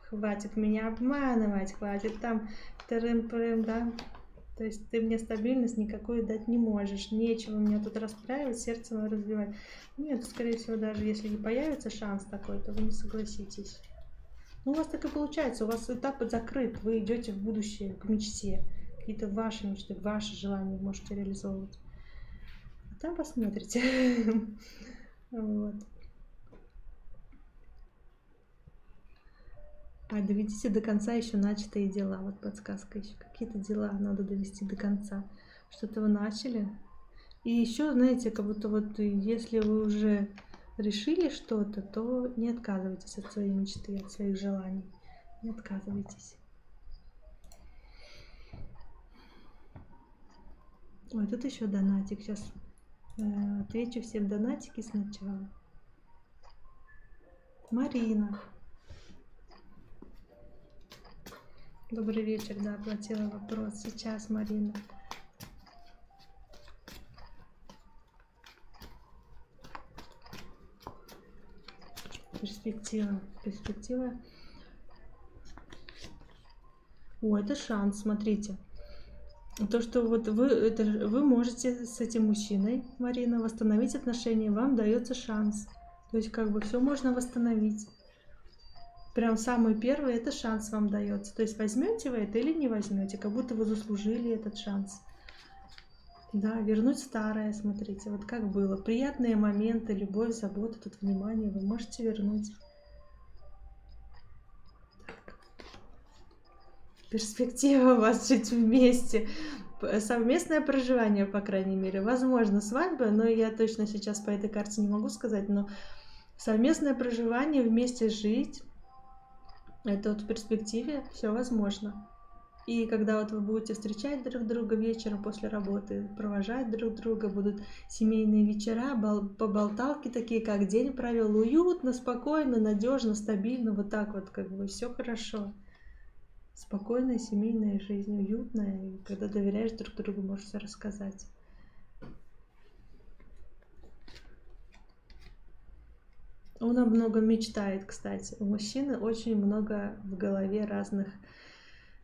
Хватит меня обманывать, хватит там тырым-пырым, да. То есть ты мне стабильность никакую дать не можешь. Нечего меня тут расстраивать, сердце мое разбивать. Нет, скорее всего, даже если не появится шанс такой, то вы не согласитесь. Ну, у вас так и получается, у вас этап закрыт, вы идете в будущее, к мечте. Какие-то ваши мечты, ваши желания можете реализовывать. А там посмотрите. Вот. А доведите до конца еще начатые дела. Вот подсказка еще. Какие-то дела надо довести до конца. Что-то вы начали. И еще, знаете, как будто вот если вы уже решили что-то, то не отказывайтесь от своей мечты, от своих желаний. Не отказывайтесь. Ой, тут еще донатик. Сейчас отвечу всем донатики сначала. Марина. Добрый вечер, да, оплатила вопрос. Сейчас, Марина. Перспектива. Перспектива. О, это шанс, смотрите. То, что вот вы можете с этим мужчиной, Марина, восстановить отношения, вам дается шанс. То есть как бы все можно восстановить. Прям самый первый это шанс вам дается. То есть возьмете вы это или не возьмете, как будто вы заслужили этот шанс. Да, вернуть старое, смотрите, вот как было. Приятные моменты, любовь, забота, тут внимание вы можете вернуть. Так. Перспектива у вас жить вместе. Совместное проживание, по крайней мере. Возможно, свадьба, но я точно сейчас по этой карте не могу сказать, но совместное проживание, вместе жить, это вот в перспективе все возможно. И когда вот вы будете встречать друг друга вечером после работы, провожать друг друга, будут семейные вечера, поболталки такие, как день провел, уютно, спокойно, надежно, стабильно, вот так вот как бы все хорошо. Спокойная семейная жизнь, уютная, и когда доверяешь друг другу, можешь все рассказать. Он о многом мечтает, кстати. У мужчины очень много в голове разных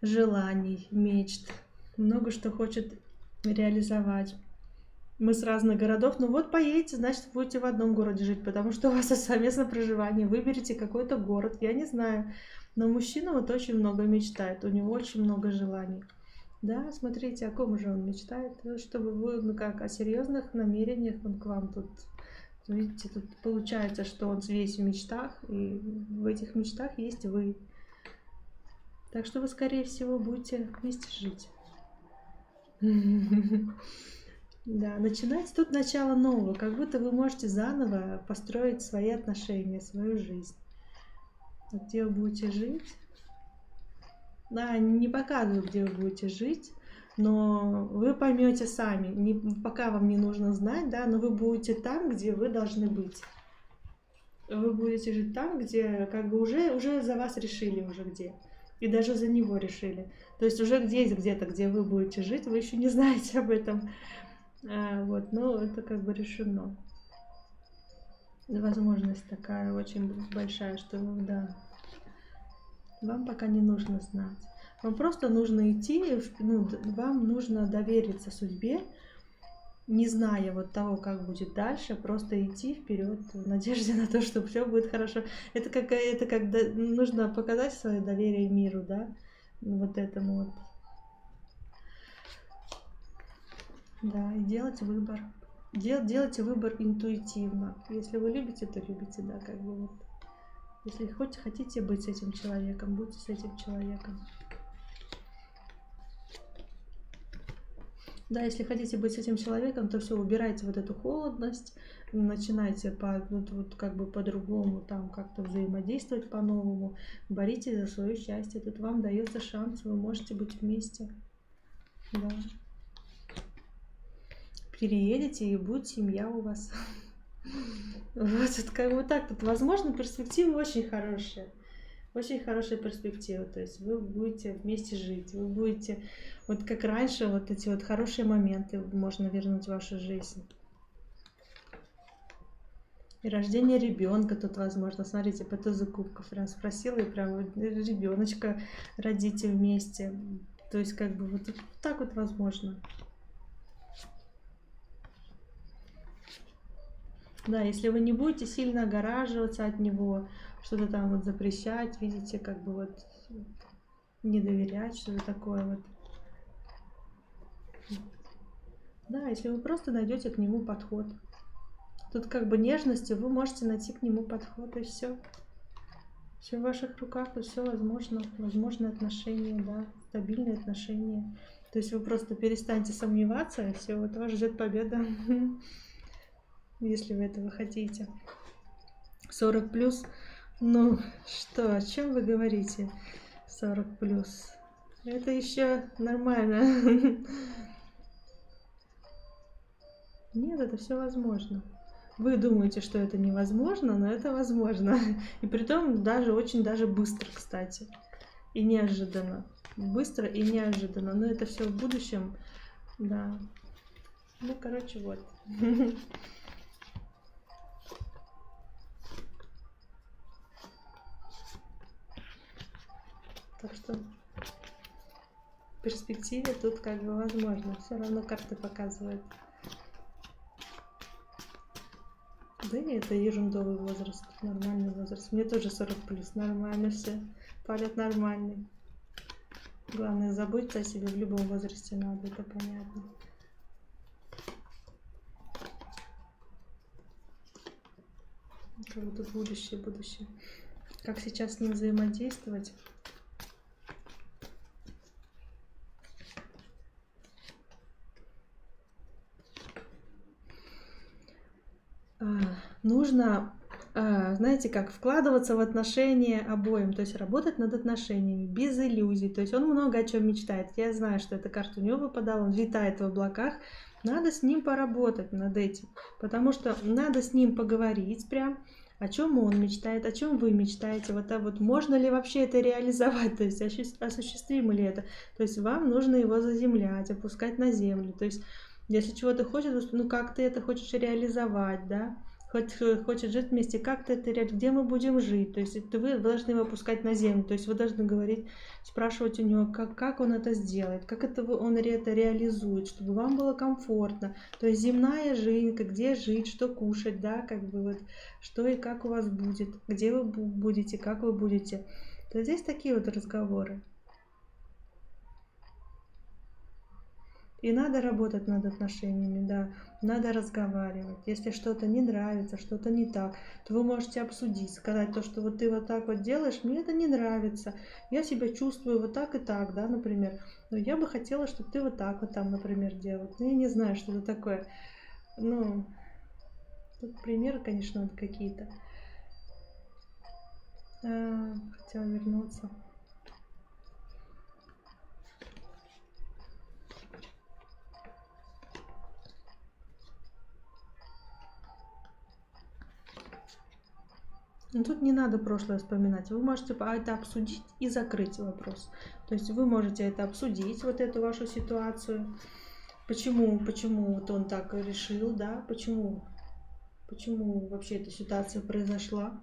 желаний, мечт. Много что хочет реализовать. Мы с разных городов, ну вот поедете, значит, будете в одном городе жить, потому что у вас совместное проживание. Выберите какой-то город, я не знаю. Но мужчина вот очень много мечтает, у него очень много желаний. Да, смотрите, о ком же он мечтает, чтобы вы, ну как, о серьезных намерениях он к вам тут. Видите, тут получается, что он весь в мечтах, и в этих мечтах есть вы. Так что вы, скорее всего, будете вместе жить. Да, начинать тут начало нового, как будто вы можете заново построить свои отношения, свою жизнь. Где вы будете жить? Да, не показываю, где вы будете жить, но вы поймете сами, пока вам не нужно знать, да, но вы будете там, где вы должны быть. Вы будете жить там, где как бы уже за вас решили, уже где. И даже за него решили. То есть уже здесь где-то, где вы будете жить, вы еще не знаете об этом. Вот, но это как бы решено. Возможность такая очень большая, что, да, вам пока не нужно знать. Вам просто нужно идти, ну, вам нужно довериться судьбе, не зная вот того, как будет дальше, просто идти вперед в надежде на то, что все будет хорошо. Это как нужно показать свое доверие миру, да, вот этому вот. Да, и делать выбор. Делайте выбор интуитивно. Если вы любите, то любите, да, как бы вот. Если хоть хотите быть с этим человеком, будьте с этим человеком. Да, если хотите быть с этим человеком, то все, убирайте вот эту холодность, начинайте вот как бы по-другому там как-то взаимодействовать по-новому, боритесь за свое счастье. Тут вам дается шанс, вы можете быть вместе. Да. Переедете, и будет семья у вас. Вот как бы так. Тут, возможно, перспективы очень хорошие. Очень хорошая перспектива. То есть вы будете вместе жить. Вы будете, вот как раньше, вот эти вот хорошие моменты можно вернуть в вашу жизнь. И рождение ребенка тут возможно. Смотрите, по тузу кубков прям спросила, и прям ребеночка родите вместе. То есть как бы вот так вот возможно. Да, если вы не будете сильно огораживаться от него, что-то там вот запрещать, видите, как бы вот не доверять, что-то такое вот. Да, если вы просто найдете к нему подход. Тут как бы нежностью вы можете найти к нему подход, и все. Все в ваших руках, и все возможно. Возможные отношения, да, стабильные отношения. То есть вы просто перестаньте сомневаться, и все, вот вас ждет победа. Если вы этого хотите. 40 плюс. Ну что, о чем вы говорите? 40 плюс. Это еще нормально. Нет, это все возможно. Вы думаете, что это невозможно, но это возможно. И притом даже очень даже быстро, кстати. И неожиданно. Быстро и неожиданно. Но это все в будущем. Да. Ну, короче, вот. Так что в перспективе тут как бы возможно. Все равно карты показывают. Да нет, это ерундовый возраст, нормальный возраст. Мне тоже 40 плюс, нормально все. Полет нормальный. Главное, заботиться о себе в любом возрасте надо, это понятно. Как бы тут будущее, будущее. Как сейчас с ним взаимодействовать? Нужно, знаете как, вкладываться в отношения обоим, то есть работать над отношениями, без иллюзий. То есть он много о чем мечтает. Я знаю, что эта карта у него выпадала, он витает в облаках. Надо с ним поработать над этим, потому что надо с ним поговорить прям, о чем он мечтает, о чем вы мечтаете, вот можно ли вообще это реализовать, то есть осуществимо ли это. То есть вам нужно его заземлять, опускать на землю. То есть если чего-то хочешь, ну как ты это хочешь реализовать, да? Хочет жить вместе, как ты это реализуешь, где мы будем жить. То есть вы должны его опускать на землю, то есть вы должны говорить, спрашивать у него, как он это сделает, как он это реализует, чтобы вам было комфортно. То есть земная жизнь, где жить, что кушать, да, как бы вот, что и как у вас будет, где вы будете, как вы будете. То здесь такие вот разговоры. И надо работать над отношениями, да, надо разговаривать. Если что-то не нравится, что-то не так, то вы можете обсудить, сказать то, что вот ты вот так вот делаешь, мне это не нравится, я себя чувствую вот так и так, да, например. Но я бы хотела, чтобы ты вот так вот там, например, делал. Ну, я не знаю, что это такое. Ну, тут примеры, конечно, вот какие-то. Хотела вернуться. Но тут не надо прошлое вспоминать. Вы можете это обсудить и закрыть вопрос. То есть вы можете это обсудить, вот эту вашу ситуацию. Почему вот он так решил, да? Почему вообще эта ситуация произошла?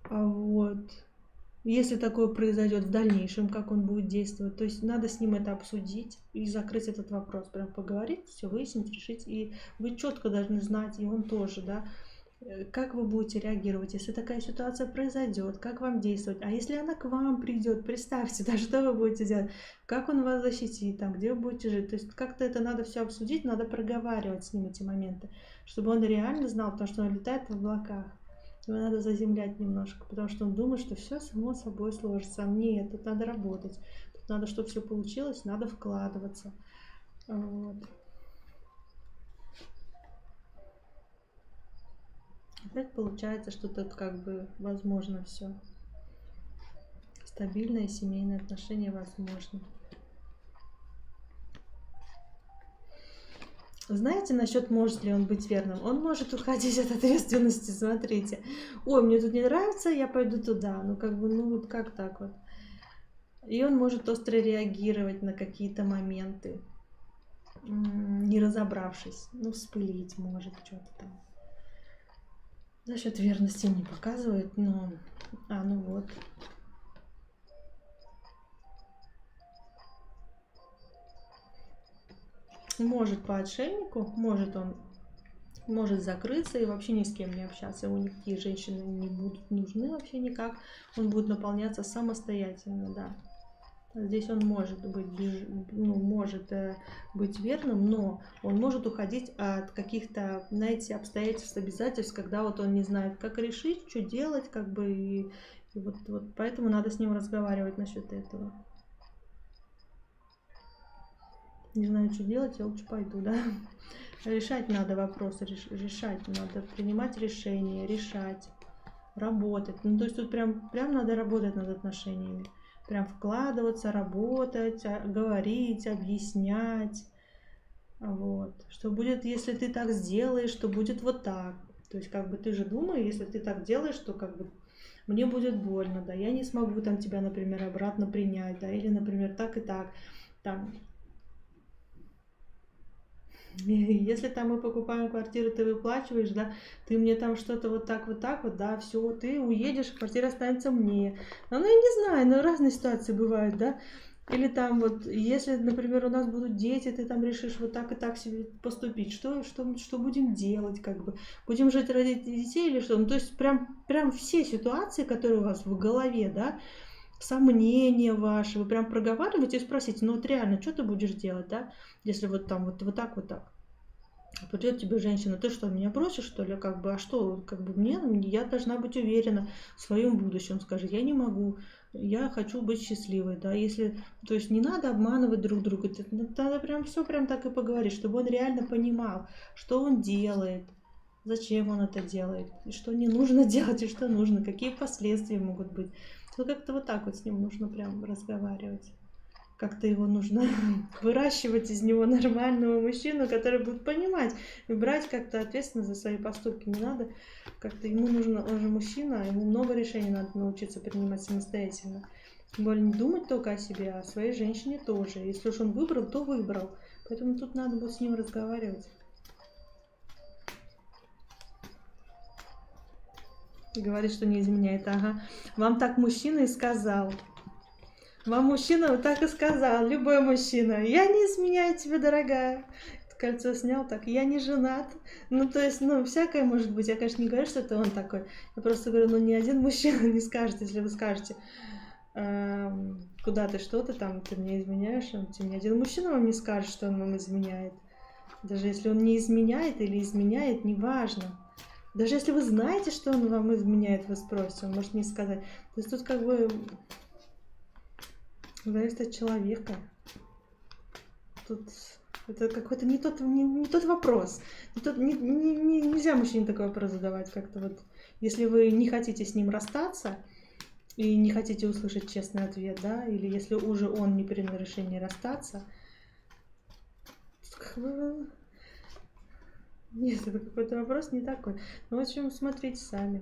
Вот. Если такое произойдет в дальнейшем, как он будет действовать, то есть надо с ним это обсудить и закрыть этот вопрос, прям поговорить, все выяснить, решить, и вы четко должны знать, и он тоже, да, как вы будете реагировать, если такая ситуация произойдет, как вам действовать. А если она к вам придет, представьте, да, что вы будете делать, как он вас защитит, там, где вы будете жить. То есть как-то это надо все обсудить, надо проговаривать с ним эти моменты, чтобы он реально знал, потому что он летает в облаках. Его надо заземлять немножко, потому что он думает, что все само собой сложится. А нет, тут надо работать. Тут надо, чтобы все получилось, надо вкладываться. Вот. Опять получается, что тут как бы возможно все. Стабильные семейные отношения возможны. Знаете, насчет может ли он быть верным? Он может уходить от ответственности, смотрите. Ой, мне тут не нравится, я пойду туда. Ну, как бы, ну, вот как так вот. И он может остро реагировать на какие-то моменты, не разобравшись. Ну, вспылить может что-то там. Насчет верности не показывает, но... ну вот. Может по отшельнику, может закрыться и вообще ни с кем не общаться. Ему никакие женщины не будут нужны вообще никак. Он будет наполняться самостоятельно, да. Здесь он может быть, может быть верным, но он может уходить от каких-то, знаете, обстоятельств, обязательств, когда вот он не знает, как решить, что делать, как бы, и вот поэтому надо с ним разговаривать насчет этого. Не знаю, что делать, я лучше пойду, да. Решать надо вопросы, решать надо, принимать решения, решать, работать. Ну, то есть тут прям надо работать над отношениями. Прям вкладываться, работать, говорить, объяснять. Вот. Что будет, если ты так сделаешь, что будет вот так. То есть, как бы ты же думаешь, если ты так делаешь, то как бы мне будет больно, да, я не смогу там тебя, например, обратно принять, да, или, например, так и так. Там. Если там мы покупаем квартиру, ты выплачиваешь, да, ты мне там что-то вот так, да, все, ты уедешь, квартира останется мне. Ну, я не знаю, но разные ситуации бывают, да. Или там вот, если, например, у нас будут дети, ты там решишь вот так и так себе поступить, что будем делать, как бы, будем жить ради детей или что? Ну, то есть прям все ситуации, которые у вас в голове, да, сомнения ваши, вы прям проговариваете и спросите, ну вот реально, что ты будешь делать, да, если вот там вот так. Придет тебе женщина, ты что, меня бросишь, что ли, как бы, а что, как бы я должна быть уверена в своем будущем, скажи, я не могу, я хочу быть счастливой, да, если, то есть не надо обманывать друг друга, надо прям все прям так и поговорить, чтобы он реально понимал, что он делает, зачем он это делает, и что не нужно делать, и что нужно, какие последствия могут быть. Вот как-то вот так вот с ним нужно прям разговаривать. Как-то его нужно выращивать из него нормального мужчину, который будет понимать и брать как-то ответственность за свои поступки. Не надо, как-то ему нужно, он же мужчина, ему много решений надо научиться принимать самостоятельно. Тем более не думать только о себе, а о своей женщине тоже. Если уж он выбрал, то выбрал. Поэтому тут надо будет с ним разговаривать. И говорит, что не изменяет. Ага. Вам так мужчина и сказал. Вам мужчина вот так и сказал. Любой мужчина. Я не изменяю тебе, дорогая. Кольцо снял так. Я не женат. Ну, то есть, всякое может быть. Я, конечно, не говорю, что это он такой. Я просто говорю, ни один мужчина не скажет, если вы скажете, куда ты, что-то там, ты мне изменяешь. Ни один мужчина вам не скажет, что он вам изменяет. Даже если он не изменяет или изменяет, неважно. Даже если вы знаете, что он вам изменяет, вы спросите, он может не сказать. То есть тут как бы зависит от человека. Тут это какой-то не тот вопрос. Нельзя мужчине такой вопрос задавать как-то вот. Если вы не хотите с ним расстаться и не хотите услышать честный ответ, да, или если уже он не принял решение расстаться, как бы... Нет, это какой-то вопрос не такой. Ну, в общем, смотрите сами.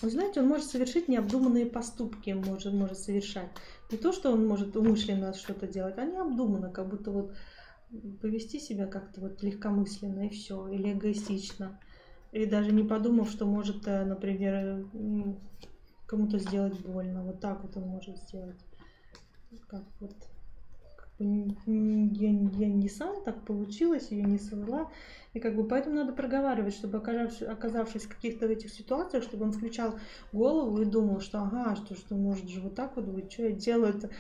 Вы знаете, он может совершить необдуманные поступки, может совершать. Не то, что он может умышленно что-то делать, а необдуманно, как будто вот повести себя как-то вот легкомысленно и все, или эгоистично. Или даже не подумав, что может, например, кому-то сделать больно. Вот так вот он может сделать. Как вот... Я не сам, так получилось, я не соврала. И как бы поэтому надо проговаривать, чтобы оказавшись в каких-то этих ситуациях, чтобы он включал голову и думал, что ага, что может же вот так вот быть, что я делаю-то.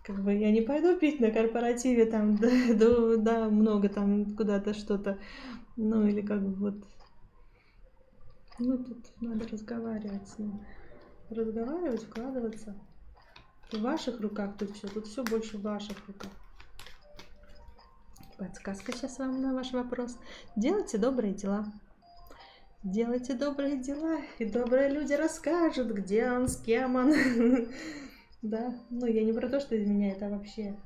Как бы я не пойду пить на корпоративе там, да, много там куда-то что-то. Ну или как бы вот Ну, тут надо разговаривать с ним. Разговаривать, вкладываться. В ваших руках тут все больше в ваших руках. Подсказка сейчас вам на ваш вопрос. Делайте добрые дела. Делайте добрые дела, и добрые люди расскажут, где он, с кем он. Да, ну я не про то, что изменяет, а вообще.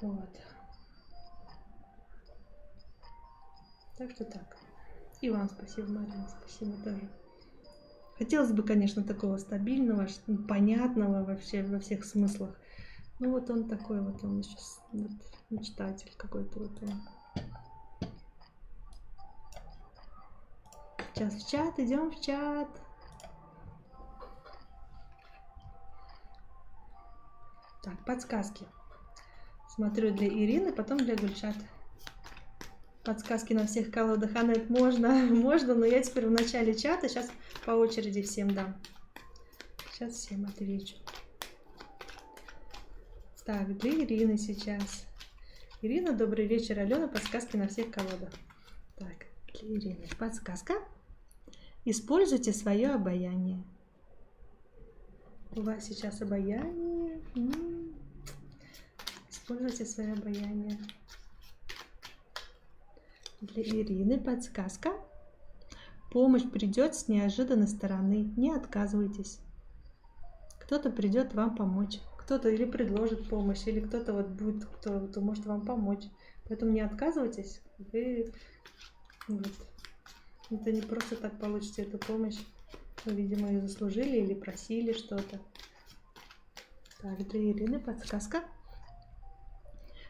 Вот. Так что так. И вам спасибо, Марина, спасибо тоже. Хотелось бы, конечно, такого стабильного, понятного вообще во всех смыслах. Ну вот он такой вот, он сейчас вот, мечтатель какой-то вот он. Сейчас в чат, идем в чат. Так, подсказки. Смотрю для Ирины, потом для Гульшата. Подсказки на всех колодах. Анет, можно, но я теперь в начале чата, сейчас по очереди всем дам. Сейчас всем отвечу. Так, для Ирины сейчас. Ирина, добрый вечер. Алена, подсказки на всех колодах. Так, для Ирины подсказка. Используйте свое обаяние. У вас сейчас обаяние. Используйте свое обаяние. Для Ирины подсказка. Помощь придет с неожиданной стороны. Не отказывайтесь. Кто-то придет вам помочь. Кто-то или предложит помощь, или кто-то вот будет, кто может вам помочь. Поэтому не отказывайтесь. Вы вот, это не просто так получите эту помощь. Вы, видимо, ее заслужили или просили что-то. Так, для Ирины подсказка.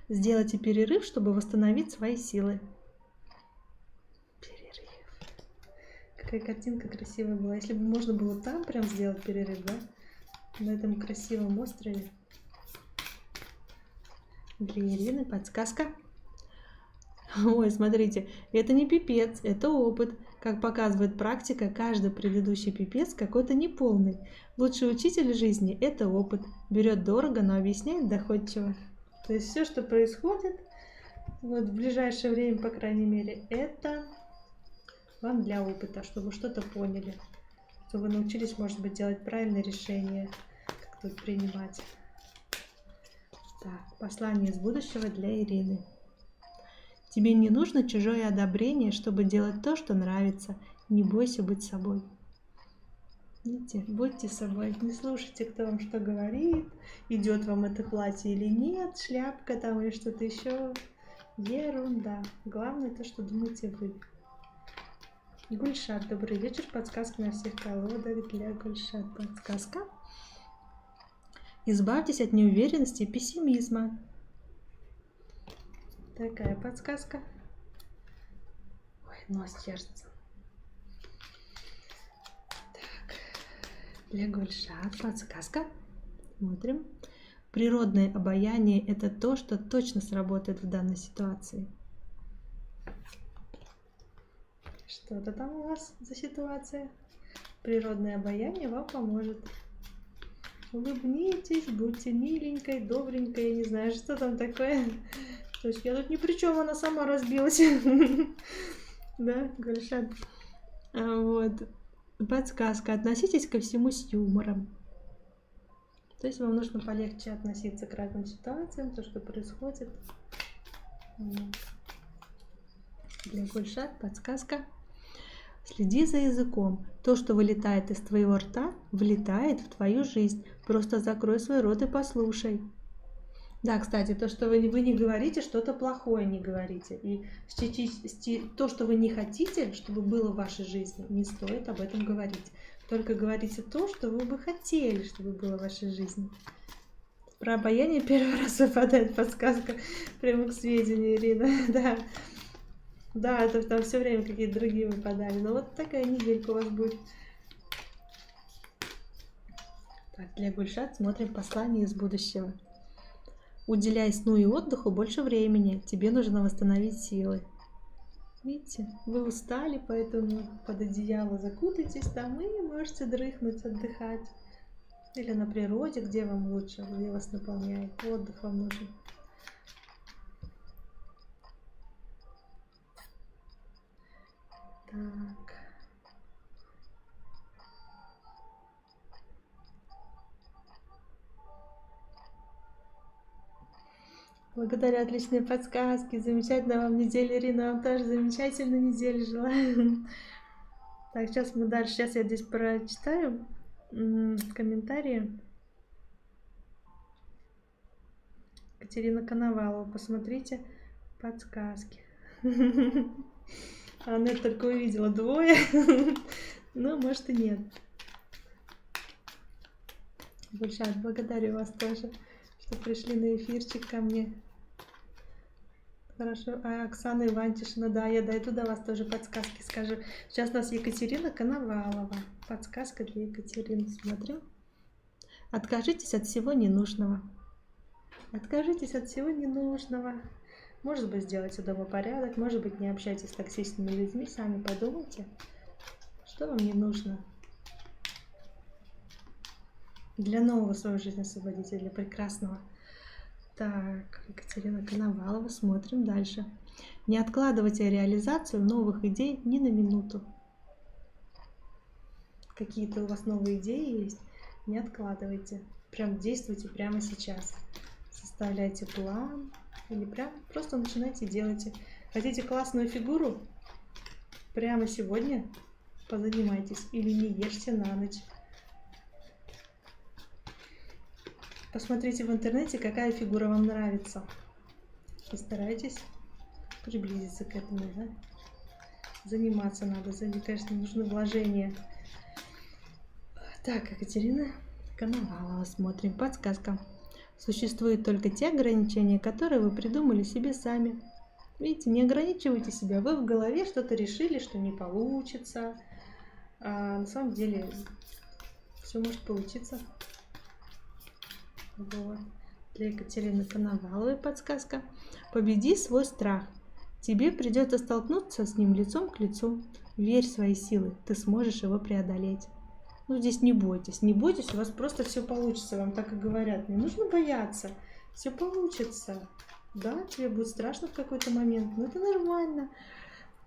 Сделайте перерыв, чтобы восстановить свои силы. Перерыв. Какая картинка красивая была. Если бы можно было там прям сделать перерыв, да? На этом красивом острове. Для Ирины подсказка. Ой, смотрите, это не пипец, это опыт. Как показывает практика, каждый предыдущий пипец какой-то неполный. Лучший учитель жизни – это опыт. Берет дорого, но объясняет доходчиво. То есть все, что происходит, вот в ближайшее время, по крайней мере, это вам для опыта, чтобы вы что-то поняли. Чтобы вы научились, может быть, делать правильные решения, как тут принимать. Так, послание из будущего для Ирины. Тебе не нужно чужое одобрение, чтобы делать то, что нравится. Не бойся быть собой. Видите, будьте собой. Не слушайте, кто вам что говорит. Идет вам это платье или нет, шляпка там или что-то еще. Ерунда. Главное то, что думаете вы. Гульшат, добрый вечер. Подсказка на всех колодах для Гульшат. Подсказка. Избавьтесь от неуверенности и пессимизма. Такая подсказка. Ой, нос чешется. Так, для Гульшат подсказка. Смотрим. Природное обаяние – это то, что точно сработает в данной ситуации. Что это там у вас за ситуация? Природное обаяние вам поможет. Улыбнитесь, будьте миленькой, добренькой, я не знаю, что там такое. То есть я тут ни при чем, она сама разбилась. Да, Гульшат. Вот. Подсказка. Относитесь ко всему с юмором. То есть вам нужно полегче относиться к разным ситуациям, то, что происходит. Для Гульшат подсказка. Следи за языком. То, что вылетает из твоего рта, влетает в твою жизнь. Просто закрой свой рот и послушай. Да, кстати, то, что вы не говорите, что-то плохое не говорите. И то, что вы не хотите, чтобы было в вашей жизни, не стоит об этом говорить. Только говорите то, что вы бы хотели, чтобы было в вашей жизни. Про обаяние первый раз выпадает подсказка. Прямо к сведению, Ирина. Да. Да, это там все время какие-то другие выпадали. Но вот такая неделька у вас будет. Так, для Гульшат смотрим послание из будущего. Уделяй сну и отдыху больше времени. Тебе нужно восстановить силы. Видите, вы устали, поэтому под одеяло закутайтесь там и можете дрыхнуть, отдыхать. Или на природе, где вам лучше, где вас наполняет. Отдых вам нужен. Так. Благодарю, отличные подсказки. Замечательной вам недели, Ирина. Вам тоже замечательной недели желаю. Так, сейчас мы дальше. Сейчас я здесь прочитаю комментарии. Катерина Коновалова. Посмотрите подсказки. Она только увидела двое. Ну, может и нет. Гульшат, благодарю вас тоже, что пришли на эфирчик ко мне. Хорошо. А Оксана Ивантишина, да, я дойду до вас тоже подсказки скажу. Сейчас у нас Екатерина Коновалова. Подсказка для Екатерины. Смотрим. Откажитесь от всего ненужного. Откажитесь от всего ненужного. Может быть, сделайте дома порядок, может быть, не общайтесь с токсичными людьми. Сами подумайте, что вам не нужно. Для нового свою жизнь освободите, для прекрасного. Так, Екатерина Коновалова, смотрим дальше. Не откладывайте реализацию новых идей ни на минуту. Какие-то у вас новые идеи есть, не откладывайте. Прям действуйте прямо сейчас. Составляйте план или прям просто начинайте делать. Хотите классную фигуру? Прямо сегодня позанимайтесь или не ешьте на ночь. Посмотрите в интернете, какая фигура вам нравится. Постарайтесь приблизиться к этому, да? Заниматься надо, конечно, нужны вложения. Так, Екатерина Коновалова, смотрим. Подсказка. Существуют только те ограничения, которые вы придумали себе сами. Видите, не ограничивайте себя. Вы в голове что-то решили, что не получится. А на самом деле все может получиться. Вот. Для Екатерины Коноваловой подсказка. Победи свой страх. Тебе придется столкнуться с ним лицом к лицу. Верь в свои силы, ты сможешь его преодолеть. Ну, здесь не бойтесь, у вас просто все получится, вам так и говорят. Не нужно бояться, все получится. Да, тебе будет страшно в какой-то момент, но это нормально.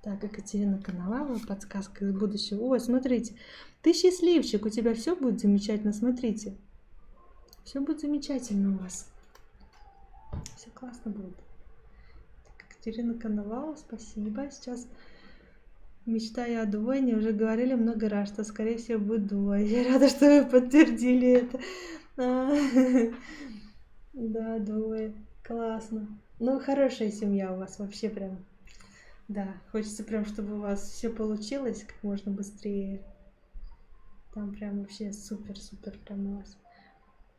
Так, Екатерина Коновалова, подсказка из будущего. Ой, смотрите, ты счастливчик, у тебя все будет замечательно, смотрите. Все будет замечательно у вас. Все классно будет. Так, Екатерина Коновалова, спасибо. Сейчас мечтаю о двойне. Уже говорили много раз, что скорее всего будет двое. Я рада, что вы подтвердили это. Да, двое. Классно. Ну, хорошая семья у вас вообще прям. Да, хочется прям, чтобы у вас все получилось как можно быстрее. Там прям вообще супер-супер прям у вас.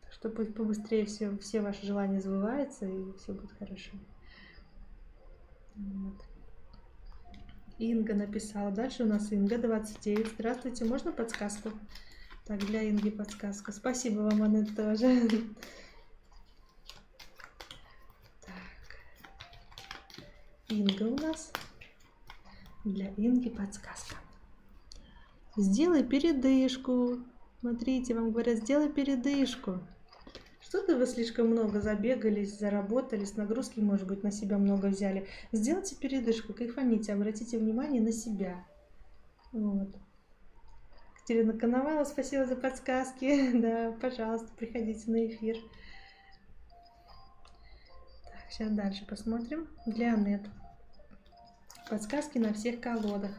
Чтобы побыстрее все ваши желания сбываются и все будет хорошо. Вот. Инга написала. Дальше у нас Инга, 29. Здравствуйте, можно подсказку? Так, для Инги подсказка. Спасибо вам, Анет, тоже. Так. Инга у нас. Для Инги подсказка. Сделай передышку. Смотрите, вам говорят, сделай передышку. Что-то вы слишком много забегались, заработались, нагрузки, может быть, на себя много взяли. Сделайте передышку, кайфаните, обратите внимание на себя. Вот. Екатерина Коновалова, спасибо за подсказки. Да, пожалуйста, приходите на эфир. Так, сейчас дальше посмотрим. Для Анет. Подсказки на всех колодах.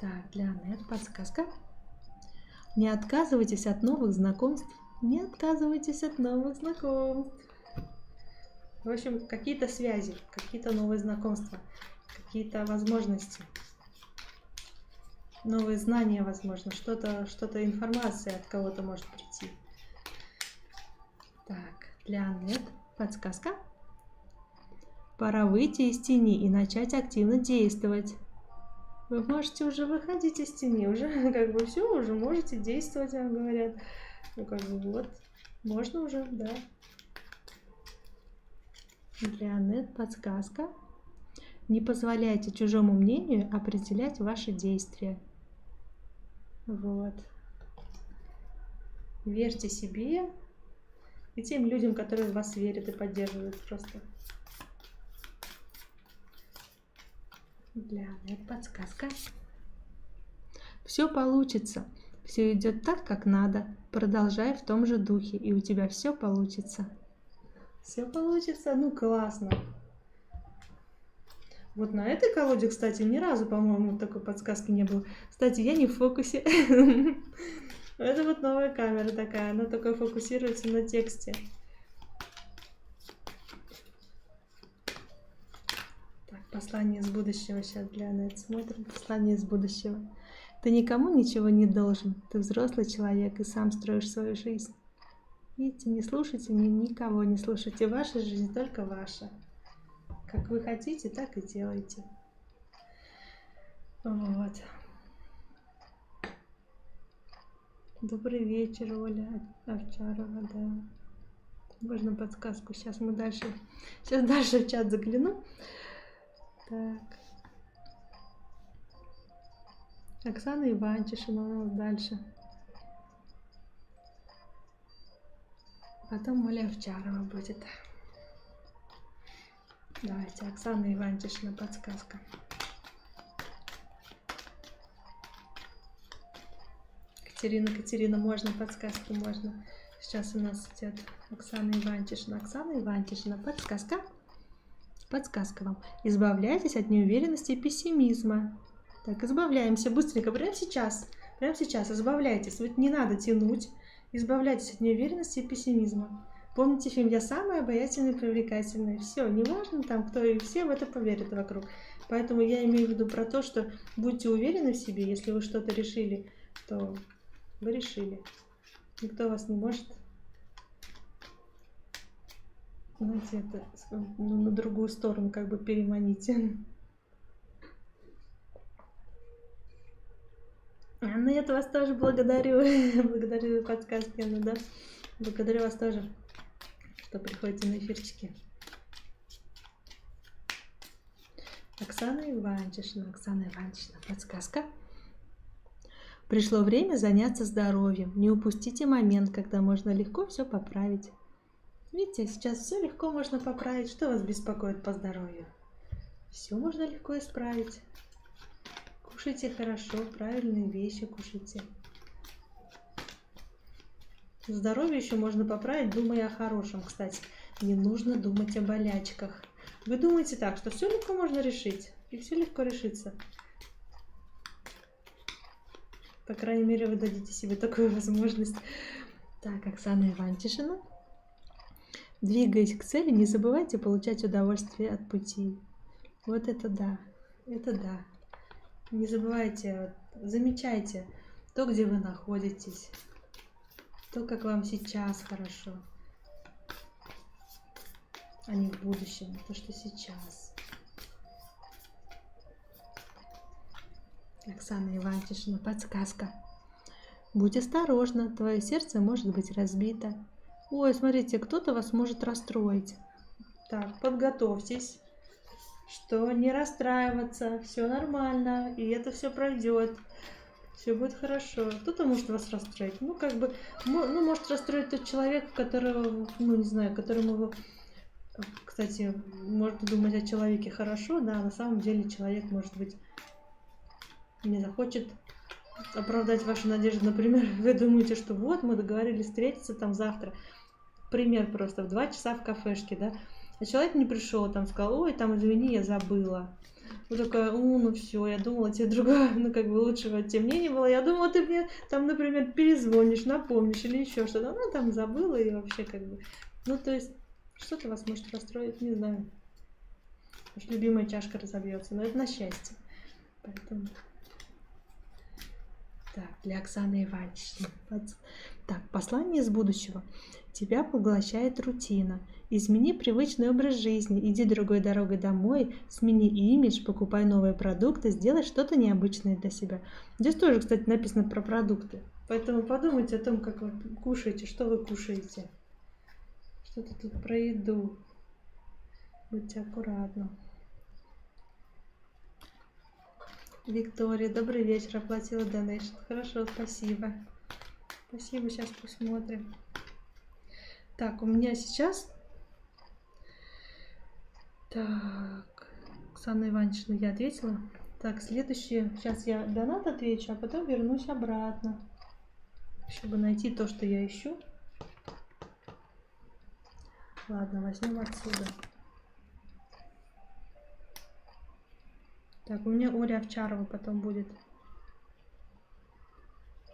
Так, для Анет подсказка. Не отказывайтесь от новых знакомств. Не отказывайтесь от новых знакомств. В общем, какие-то связи, какие-то новые знакомства, какие-то возможности, новые знания, возможно, что-то информация от кого-то может прийти. Так, для Анет подсказка. Пора выйти из тени и начать активно действовать. Вы можете уже выходить из тени, уже как бы все, уже можете действовать, вам говорят. Ну как бы вот, можно уже, да. Для Анет подсказка. Не позволяйте чужому мнению определять ваши действия. Вот. Верьте себе и тем людям, которые в вас верят и поддерживают просто. Для Анет подсказка. Все получится. Все идет так, как надо. Продолжай в том же духе, и у тебя все получится. Все получится? Ну, классно. Вот на этой колоде, кстати, ни разу, по-моему, такой подсказки не было. Кстати, я не в фокусе. Это вот новая камера такая, она только фокусируется на тексте. Так, послание из будущего сейчас для Анет. Смотрим послание из будущего. Ты никому ничего не должен. Ты взрослый человек и сам строишь свою жизнь. Видите, не слушайте никого, не слушайте. Ваша жизнь только ваша. Как вы хотите, так и делайте. Вот. Добрый вечер, Оля Овчарова, да. Можно подсказку. Сейчас дальше в чат загляну. Так. Оксана Иванчишина у нас дальше. Потом Оля Овчарова будет. Давайте, Оксана Иванчишина, подсказка. Катерина, можно подсказку, можно. Сейчас у нас идет Оксана Иванчишина. Оксана Иванчишина, подсказка. Подсказка вам. Избавляйтесь от неуверенности и пессимизма. Так, избавляемся быстренько, прямо сейчас. Прямо сейчас избавляйтесь. Вот не надо тянуть. Избавляйтесь от неуверенности и пессимизма. Помните фильм «Я самая обаятельная и привлекательная». Все, неважно там кто, и все в это поверят вокруг. Поэтому я имею в виду про то, что будьте уверены в себе. Если вы что-то решили, то вы решили. Никто вас не может, знаете, это на другую сторону как бы переманить. Ну, я вас тоже благодарю. Благодарю за подсказки, да. Благодарю вас тоже, что приходите на эфирчики. Оксана Иванчишина, подсказка. Пришло время заняться здоровьем. Не упустите момент, когда можно легко все поправить. Видите, сейчас все легко можно поправить. Что вас беспокоит по здоровью? Все можно легко исправить. Кушайте хорошо, правильные вещи кушайте. Здоровье еще можно поправить, думая о хорошем, кстати. Не нужно думать о болячках. Вы думаете так, что все легко можно решить, и все легко решится. По крайней мере, вы дадите себе такую возможность. Так, Оксана Иванчишина. Двигаясь к цели, не забывайте получать удовольствие от пути. Вот это да, это да. Не забывайте, замечайте то, где вы находитесь, то, как вам сейчас хорошо, а не в будущем, то, что сейчас. Оксана Иванчишина, подсказка. Будь осторожна, твое сердце может быть разбито. Ой, смотрите, кто-то вас может расстроить. Так, подготовьтесь, что не расстраиваться, все нормально, и это все пройдет. Все будет хорошо. Кто-то может вас расстроить. Ну, как бы, может расстроить тот человек, которого, не знаю, которому вы, кстати, можно думать о человеке хорошо, да, на самом деле человек, может быть, не захочет оправдать вашу надежду. Например, вы думаете, что вот мы договорились встретиться там завтра. Пример просто, в 2 часа в кафешке, да, а человек не пришел, там сказал: ой, там, извини, я забыла. Вы такая: ну все, я думала, тебе другое, как бы лучшего тебе мне не было. Я думала, ты мне там, например, перезвонишь, напомнишь или еще что-то. Она там забыла и вообще как бы. Ну, то есть, что-то вас может расстроить, не знаю. Может, любимая чашка разобьется, но это на счастье. Поэтому... Так, для Оксаны Иванчишны. Так, послание из будущего. Тебя поглощает рутина. Измени привычный образ жизни, иди другой дорогой домой, смени имидж, покупай новые продукты, сделай что-то необычное для себя. Здесь тоже, кстати, написано про продукты. Поэтому подумайте о том, как вы кушаете, что вы кушаете. Что-то тут про еду. Будьте аккуратны. Виктория, добрый вечер, оплатила донейшн. Хорошо, спасибо. Спасибо, сейчас посмотрим. Так, у меня сейчас... Так, Оксана Ивановна, я ответила. Так, следующее. Сейчас я донат отвечу, а потом вернусь обратно, чтобы найти то, что я ищу. Ладно, возьмем отсюда. Так, у меня Оля Овчарова потом будет.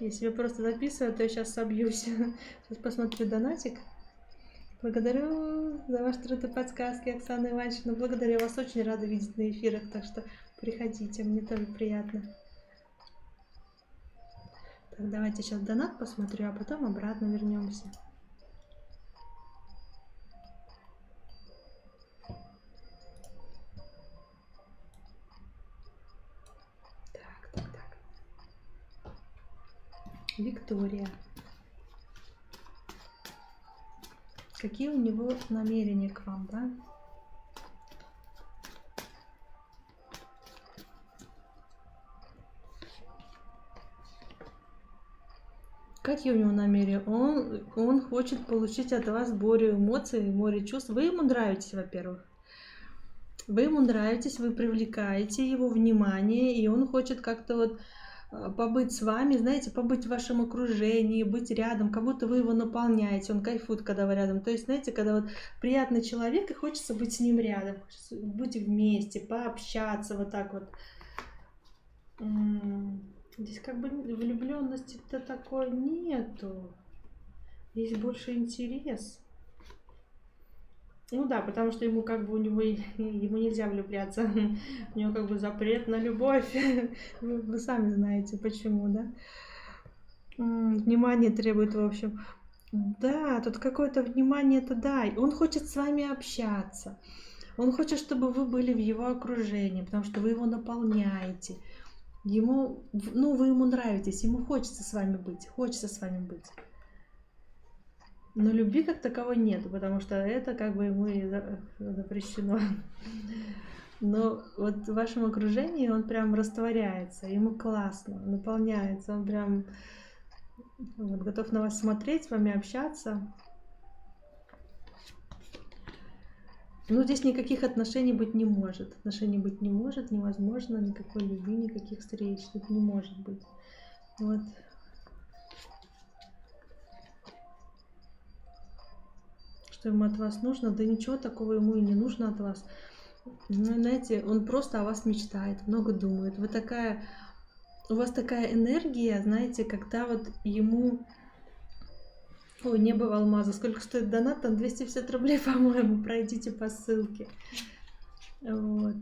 Если я просто записываю, то я сейчас собьюсь. Сейчас посмотрю донатик. Благодарю за ваши труд и подсказки, Оксана Ивановна. Благодарю вас, очень рада видеть на эфирах, так что приходите, мне тоже приятно. Так, давайте сейчас донат посмотрю, а потом обратно вернемся. Так. Виктория. Какие у него намерения к вам, да? Какие у него намерения? Он хочет получить от вас море эмоций, море чувств. Вы ему нравитесь, во-первых. Вы ему нравитесь, вы привлекаете его внимание, и он хочет как-то вот побыть с вами, знаете, побыть в вашем окружении, быть рядом, как будто вы его наполняете, он кайфует, когда вы рядом. То есть, знаете, когда вот приятный человек, и хочется быть с ним рядом, хочется быть вместе, пообщаться, вот так вот. Здесь как бы влюбленности-то такой нету. Есть больше интерес. Ну да, потому что ему как бы ему нельзя влюбляться. У него как бы запрет на любовь. Вы сами знаете почему, да? Внимание требует, в общем. Да, тут какое-то внимание-то да. Он хочет с вами общаться. Он хочет, чтобы вы были в его окружении, потому что вы его наполняете. Ему, ну, вы ему нравитесь, ему хочется с вами быть, Но любви как таковой нет, потому что это как бы ему и запрещено. Но вот в вашем окружении он прям растворяется, ему классно, наполняется, он прям вот, готов на вас смотреть, с вами общаться. Ну, здесь никаких отношений быть не может. Отношений быть не может, невозможно, никакой любви, никаких встреч тут не может быть. Вот. Что ему от вас нужно? Да ничего такого ему и не нужно от вас. Ну, знаете, он просто о вас мечтает, много думает. У вас такая энергия, знаете, когда вот ему... Ой, небо в алмазах. Сколько стоит донат? Там 250 рублей, по-моему. Пройдите по ссылке. Вот.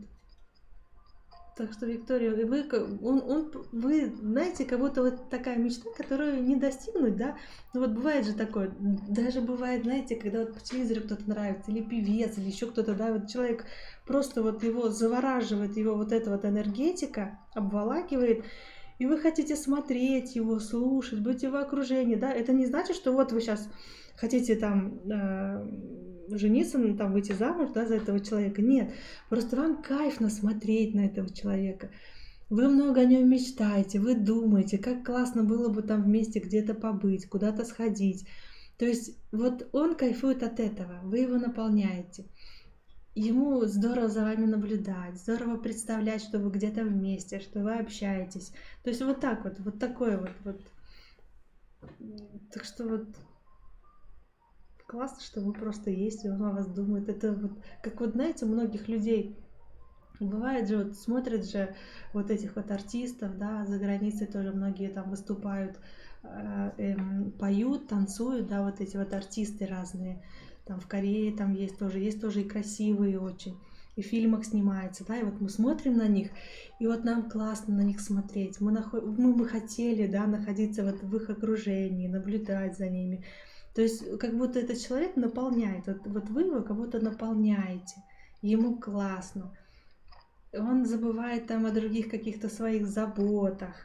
Так что, Виктория, вы знаете, как будто вот такая мечта, которую не достигнуть, да? Ну вот бывает же такое, даже бывает, знаете, когда вот по телевизору кто-то нравится, или певец, или еще кто-то, да, вот человек просто вот его завораживает, его вот эта вот энергетика обволакивает, и вы хотите смотреть его, слушать, быть в его окружении, да? Это не значит, что вот вы сейчас хотите там жениться, там выйти замуж, да, за этого человека. Нет, просто вам кайфно смотреть на этого человека. Вы много о нем мечтаете, вы думаете, как классно было бы там вместе где-то побыть, куда-то сходить. То есть вот он кайфует от этого, вы его наполняете. Ему здорово за вами наблюдать, здорово представлять, что вы где-то вместе, что вы общаетесь. То есть вот так вот такое вот. Так что вот классно, что вы просто есть, и он о вас думает. Это вот, как вот, знаете, у многих людей бывает же, вот смотрят же вот этих вот артистов, да, за границей тоже многие там выступают, поют, танцуют, да, вот эти вот артисты разные. Там в Корее там есть тоже и красивые очень, и в фильмах снимаются, да, и вот мы смотрим на них, и вот нам классно на них смотреть, мы бы хотели, да, находиться вот в их окружении, наблюдать за ними, то есть как будто этот человек наполняет, вот вы его кого-то наполняете, ему классно, он забывает там о других каких-то своих заботах,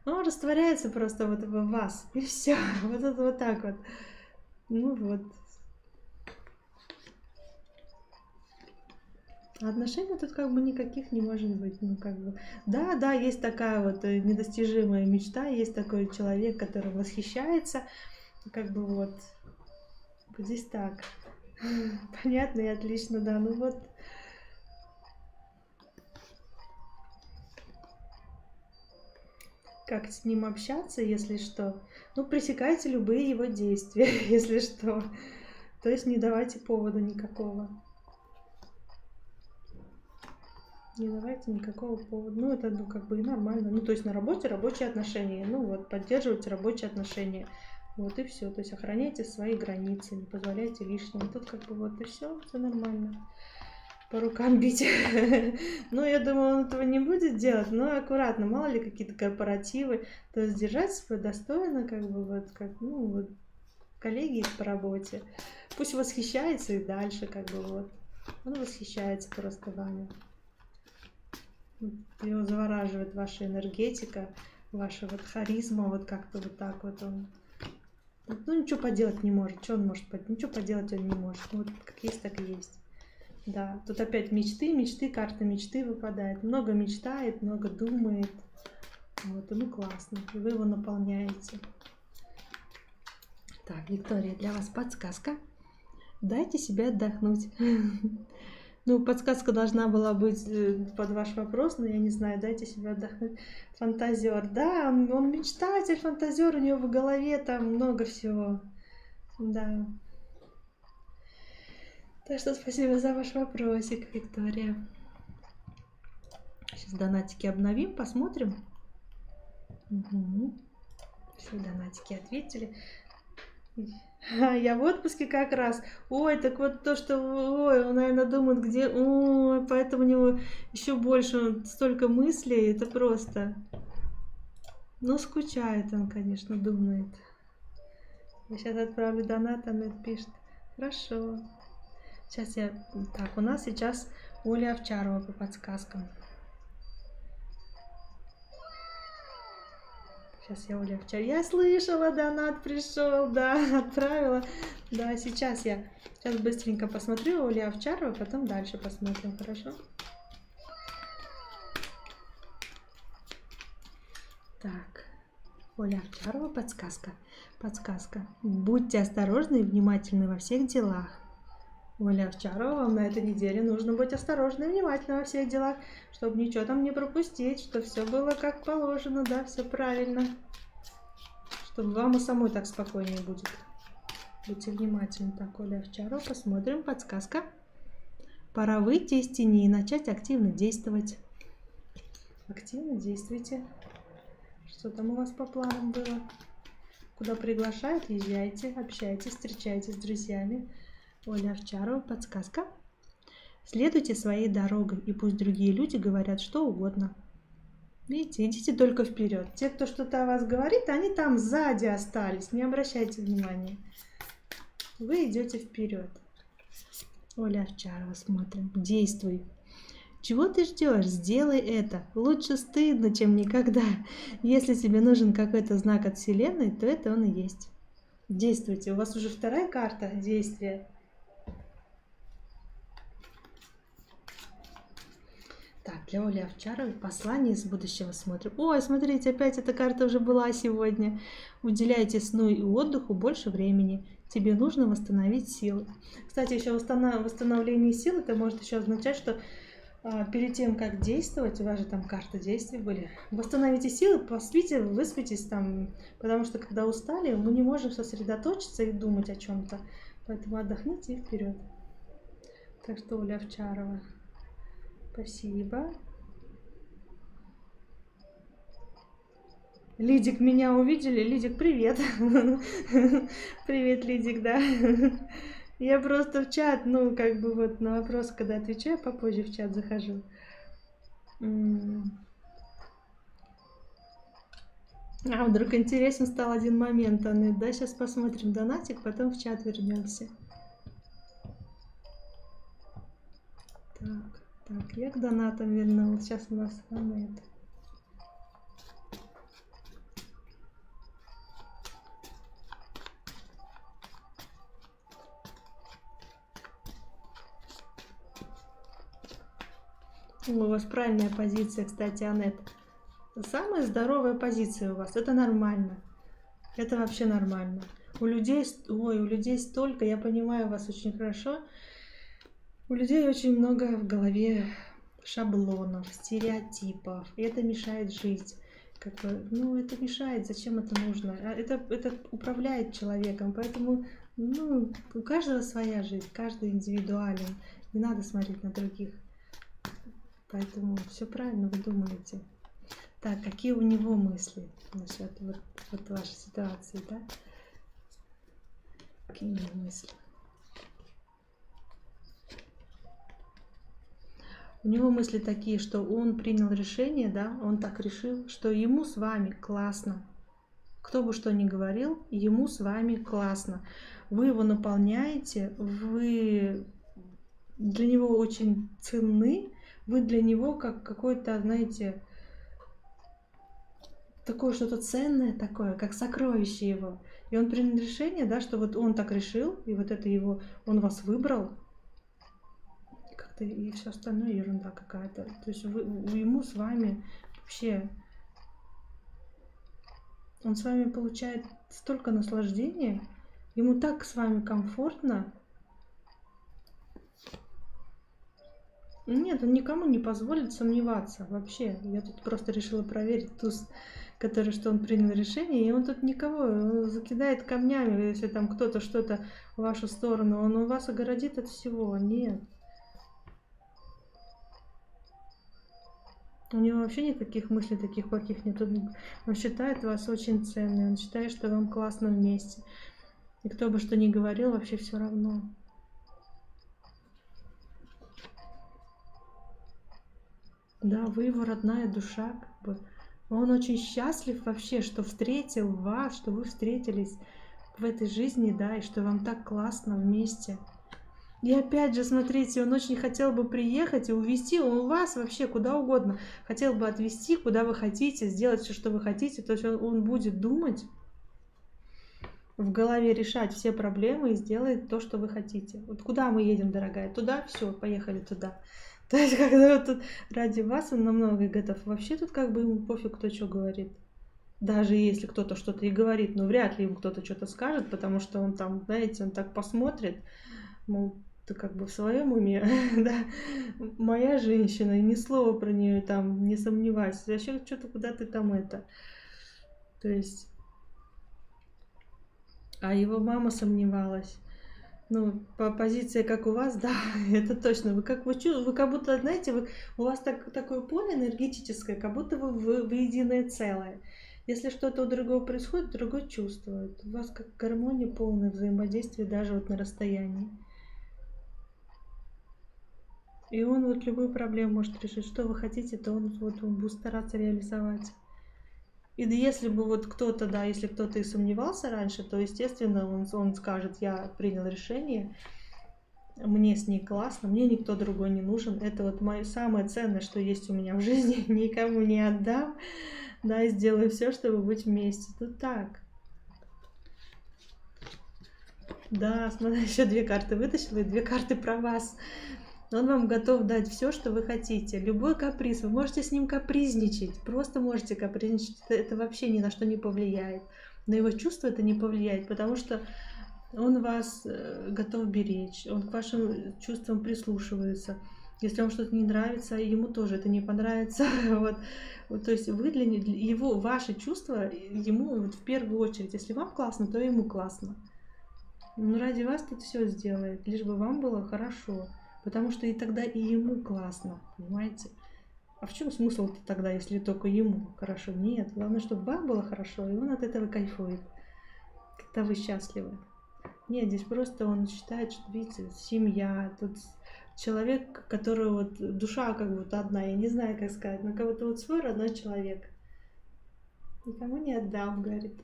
он растворяется просто вот в вас, и все, вот это вот так вот, ну вот. Отношений тут как бы никаких не может быть, ну как бы, да, есть такая вот недостижимая мечта, есть такой человек, который восхищается, как бы вот здесь так, понятно и отлично, да, ну вот, как с ним общаться, если что. Ну, пресекайте любые его действия, если что. То есть не давайте повода никакого. Не давайте никакого повода. Ну, это ну, как бы и нормально. Ну, то есть на работе рабочие отношения. Ну, вот, поддерживайте рабочие отношения. Вот и все. То есть охраняйте свои границы, не позволяйте лишнего. Тут как бы вот и все нормально. По рукам бить. Ну, я думаю, он этого не будет делать, но аккуратно, мало ли какие-то корпоративы. То есть держать себя достойно, как бы вот, как, ну, вот, коллеги по работе. Пусть восхищается и дальше, как бы вот. Он восхищается просто вами. Его завораживает ваша энергетика, ваша вот харизма, вот как-то вот так вот он. Ну, ничего поделать не может. Что он может поделать? Ничего поделать он не может. Вот как есть, так и есть. Да, тут опять мечты, карта мечты выпадает. Много мечтает, много думает. Вот, ему классно. И вы его наполняете. Так, Виктория, для вас подсказка. Дайте себе отдохнуть. Ну, подсказка должна была быть под ваш вопрос, но я не знаю, дайте себе отдохнуть. Фантазер, да, он мечтатель, фантазер, у него в голове там много всего. Да. Так что спасибо за ваш вопросик, Виктория. Сейчас донатики обновим, посмотрим. Угу. Все донатики ответили. Я в отпуске как раз. Ой, так вот то, что... Ой, он, наверное, думает, где... Ой, поэтому у него еще больше столько мыслей. Это просто... Ну, скучает он, конечно, думает. Я сейчас отправлю донат, она пишет. Хорошо. Сейчас я... Так, у нас сейчас Оля Овчарова по подсказкам. Сейчас я Оля Овчарова. Я слышала, донат пришел, да, отправила. Да, сейчас быстренько посмотрю Оля Овчарова, потом дальше посмотрим, хорошо? Так, Оля Овчарова, подсказка. Подсказка. Будьте осторожны и внимательны во всех делах. Оля Овчарова, вам на этой неделе нужно быть осторожны и внимательны во всех делах, чтобы ничего там не пропустить, чтобы все было как положено, да, все правильно. Чтобы вам и самой так спокойнее будет. Будьте внимательны. Так, Оля Овчарова, посмотрим. Подсказка. Пора выйти из тени и начать активно действовать. Активно действуйте. Что там у вас по планам было? Куда приглашают, езжайте, общайтесь, встречайтесь с друзьями. Оля Овчарова, подсказка. Следуйте своей дорогой, и пусть другие люди говорят что угодно. Видите, идите только вперед. Те, кто что-то о вас говорит, они там сзади остались. Не обращайте внимания. Вы идете вперед. Оля Овчарова, смотрим. Действуй. Чего ты ждешь? Сделай это. Лучше стыдно, чем никогда. Если тебе нужен какой-то знак от Вселенной, то это он и есть. Действуйте. У вас уже вторая карта действия. Так, для Оли Овчаровой послание из будущего смотрим. Ой, смотрите, опять эта карта уже была сегодня. Уделяйте сну и отдыху больше времени. Тебе нужно восстановить силы. Кстати, еще восстановление сил, это может еще означать, что перед тем, как действовать, у вас же там карты действий были, восстановите силы, поспите, выспитесь там, потому что когда устали, мы не можем сосредоточиться и думать о чем-то. Поэтому отдохните и вперед. Так что, Оля Овчарова. Спасибо. Лидик, меня увидели? Лидик, привет. Привет, Лидик, да. Я просто в чат, ну, как бы вот на вопрос, когда отвечаю, попозже в чат захожу. А, вдруг интересен стал один момент, Анны. Да, сейчас посмотрим донатик, потом в чат вернемся. Так, я к донатам вернулась. Сейчас у нас Аннет. У вас правильная позиция, кстати, Аннет. Самая здоровая позиция у вас. Это нормально. Это вообще нормально. У людей столько, я понимаю вас очень хорошо. У людей очень много в голове шаблонов, стереотипов, и это мешает жить. как бы, ну, это мешает, зачем это нужно? Это управляет человеком, поэтому, ну, у каждого своя жизнь, каждый индивидуален, не надо смотреть на других. Поэтому все правильно вы думаете. Так, какие у него мысли насчет вот вашей ситуации, да? Какие у него мысли? У него мысли такие, что он принял решение, да, он так решил, что ему с вами классно. Кто бы что ни говорил, ему с вами классно. Вы его наполняете, вы для него очень ценны, вы для него как какой-то, знаете, такое что-то ценное такое, как сокровище его. И он принял решение, да, что вот он так решил, и вот это его, он вас выбрал, и все остальное ерунда какая-то. То есть ему с вами вообще, он с вами получает столько наслаждения, ему так с вами комфортно. Нет, он никому не позволит сомневаться вообще. Я тут просто решила проверить туз, который, что он принял решение, и он тут никого он закидает камнями, если там кто-то что-то в вашу сторону, он у вас огородит от всего. Нет. У него вообще никаких мыслей таких плохих нет. Он считает вас очень ценной, он считает, что вам классно вместе. И кто бы что ни говорил, вообще все равно. Да, вы его родная душа, как бы. Он очень счастлив вообще, что встретил вас, что вы встретились в этой жизни, да, и что вам так классно вместе. И опять же, смотрите, он очень хотел бы приехать и увезти вас вообще куда угодно. Хотел бы отвезти, куда вы хотите, сделать все, что вы хотите. То есть он будет думать, в голове решать все проблемы и сделает то, что вы хотите. Вот куда мы едем, дорогая? Туда? Все, поехали туда. То есть, когда вот тут ради вас он на многое готов. Вообще тут как бы ему пофиг, кто что говорит. Даже если кто-то что-то и говорит, но вряд ли ему кто-то что-то скажет, потому что он там, знаете, он так посмотрит, мол, ты как бы в своем уме, да, моя женщина, и ни слова про нее там не сомневайся, вообще что-то куда ты там это. То есть, а его мама сомневалась. Ну, по позиции, как у вас, да, это точно. Вы как будто, знаете, у вас такое поле энергетическое, как будто вы единое целое. Если что-то у другого происходит, другой чувствует. У вас как гармония, полное взаимодействие даже вот на расстоянии. И он вот любую проблему может решить. Что вы хотите, то он будет стараться реализовать. И если бы вот кто-то, да, если кто-то и сомневался раньше, то, естественно, он скажет, я принял решение, мне с ней классно, мне никто другой не нужен. Это вот мое самое ценное, что есть у меня в жизни, никому не отдам, да, и сделаю все, чтобы быть вместе. Тут так. Да, смотри, еще 2 карты вытащила, и 2 карты про вас. Он вам готов дать все, что вы хотите. Любой каприз. Вы можете с ним капризничать. Просто можете капризничать. Это вообще ни на что не повлияет. На его чувства это не повлияет, потому что он вас готов беречь. Он к вашим чувствам прислушивается. Если вам что-то не нравится, ему тоже это не понравится. Вот, то есть вы для его, ваши чувства ему вот в первую очередь. Если вам классно, то ему классно. Ну, ради вас тут все сделает, лишь бы вам было хорошо. Потому что и тогда и ему классно, понимаете? А в чем смысл-то тогда, если только ему хорошо? Нет, главное, чтобы вам было хорошо, и он от этого кайфует, когда вы счастливы. Нет, здесь просто он считает, что, видите, семья, тут человек, который вот, душа как будто одна, я не знаю, как сказать, но кого-то вот свой родной человек. Никому не отдам, говорит.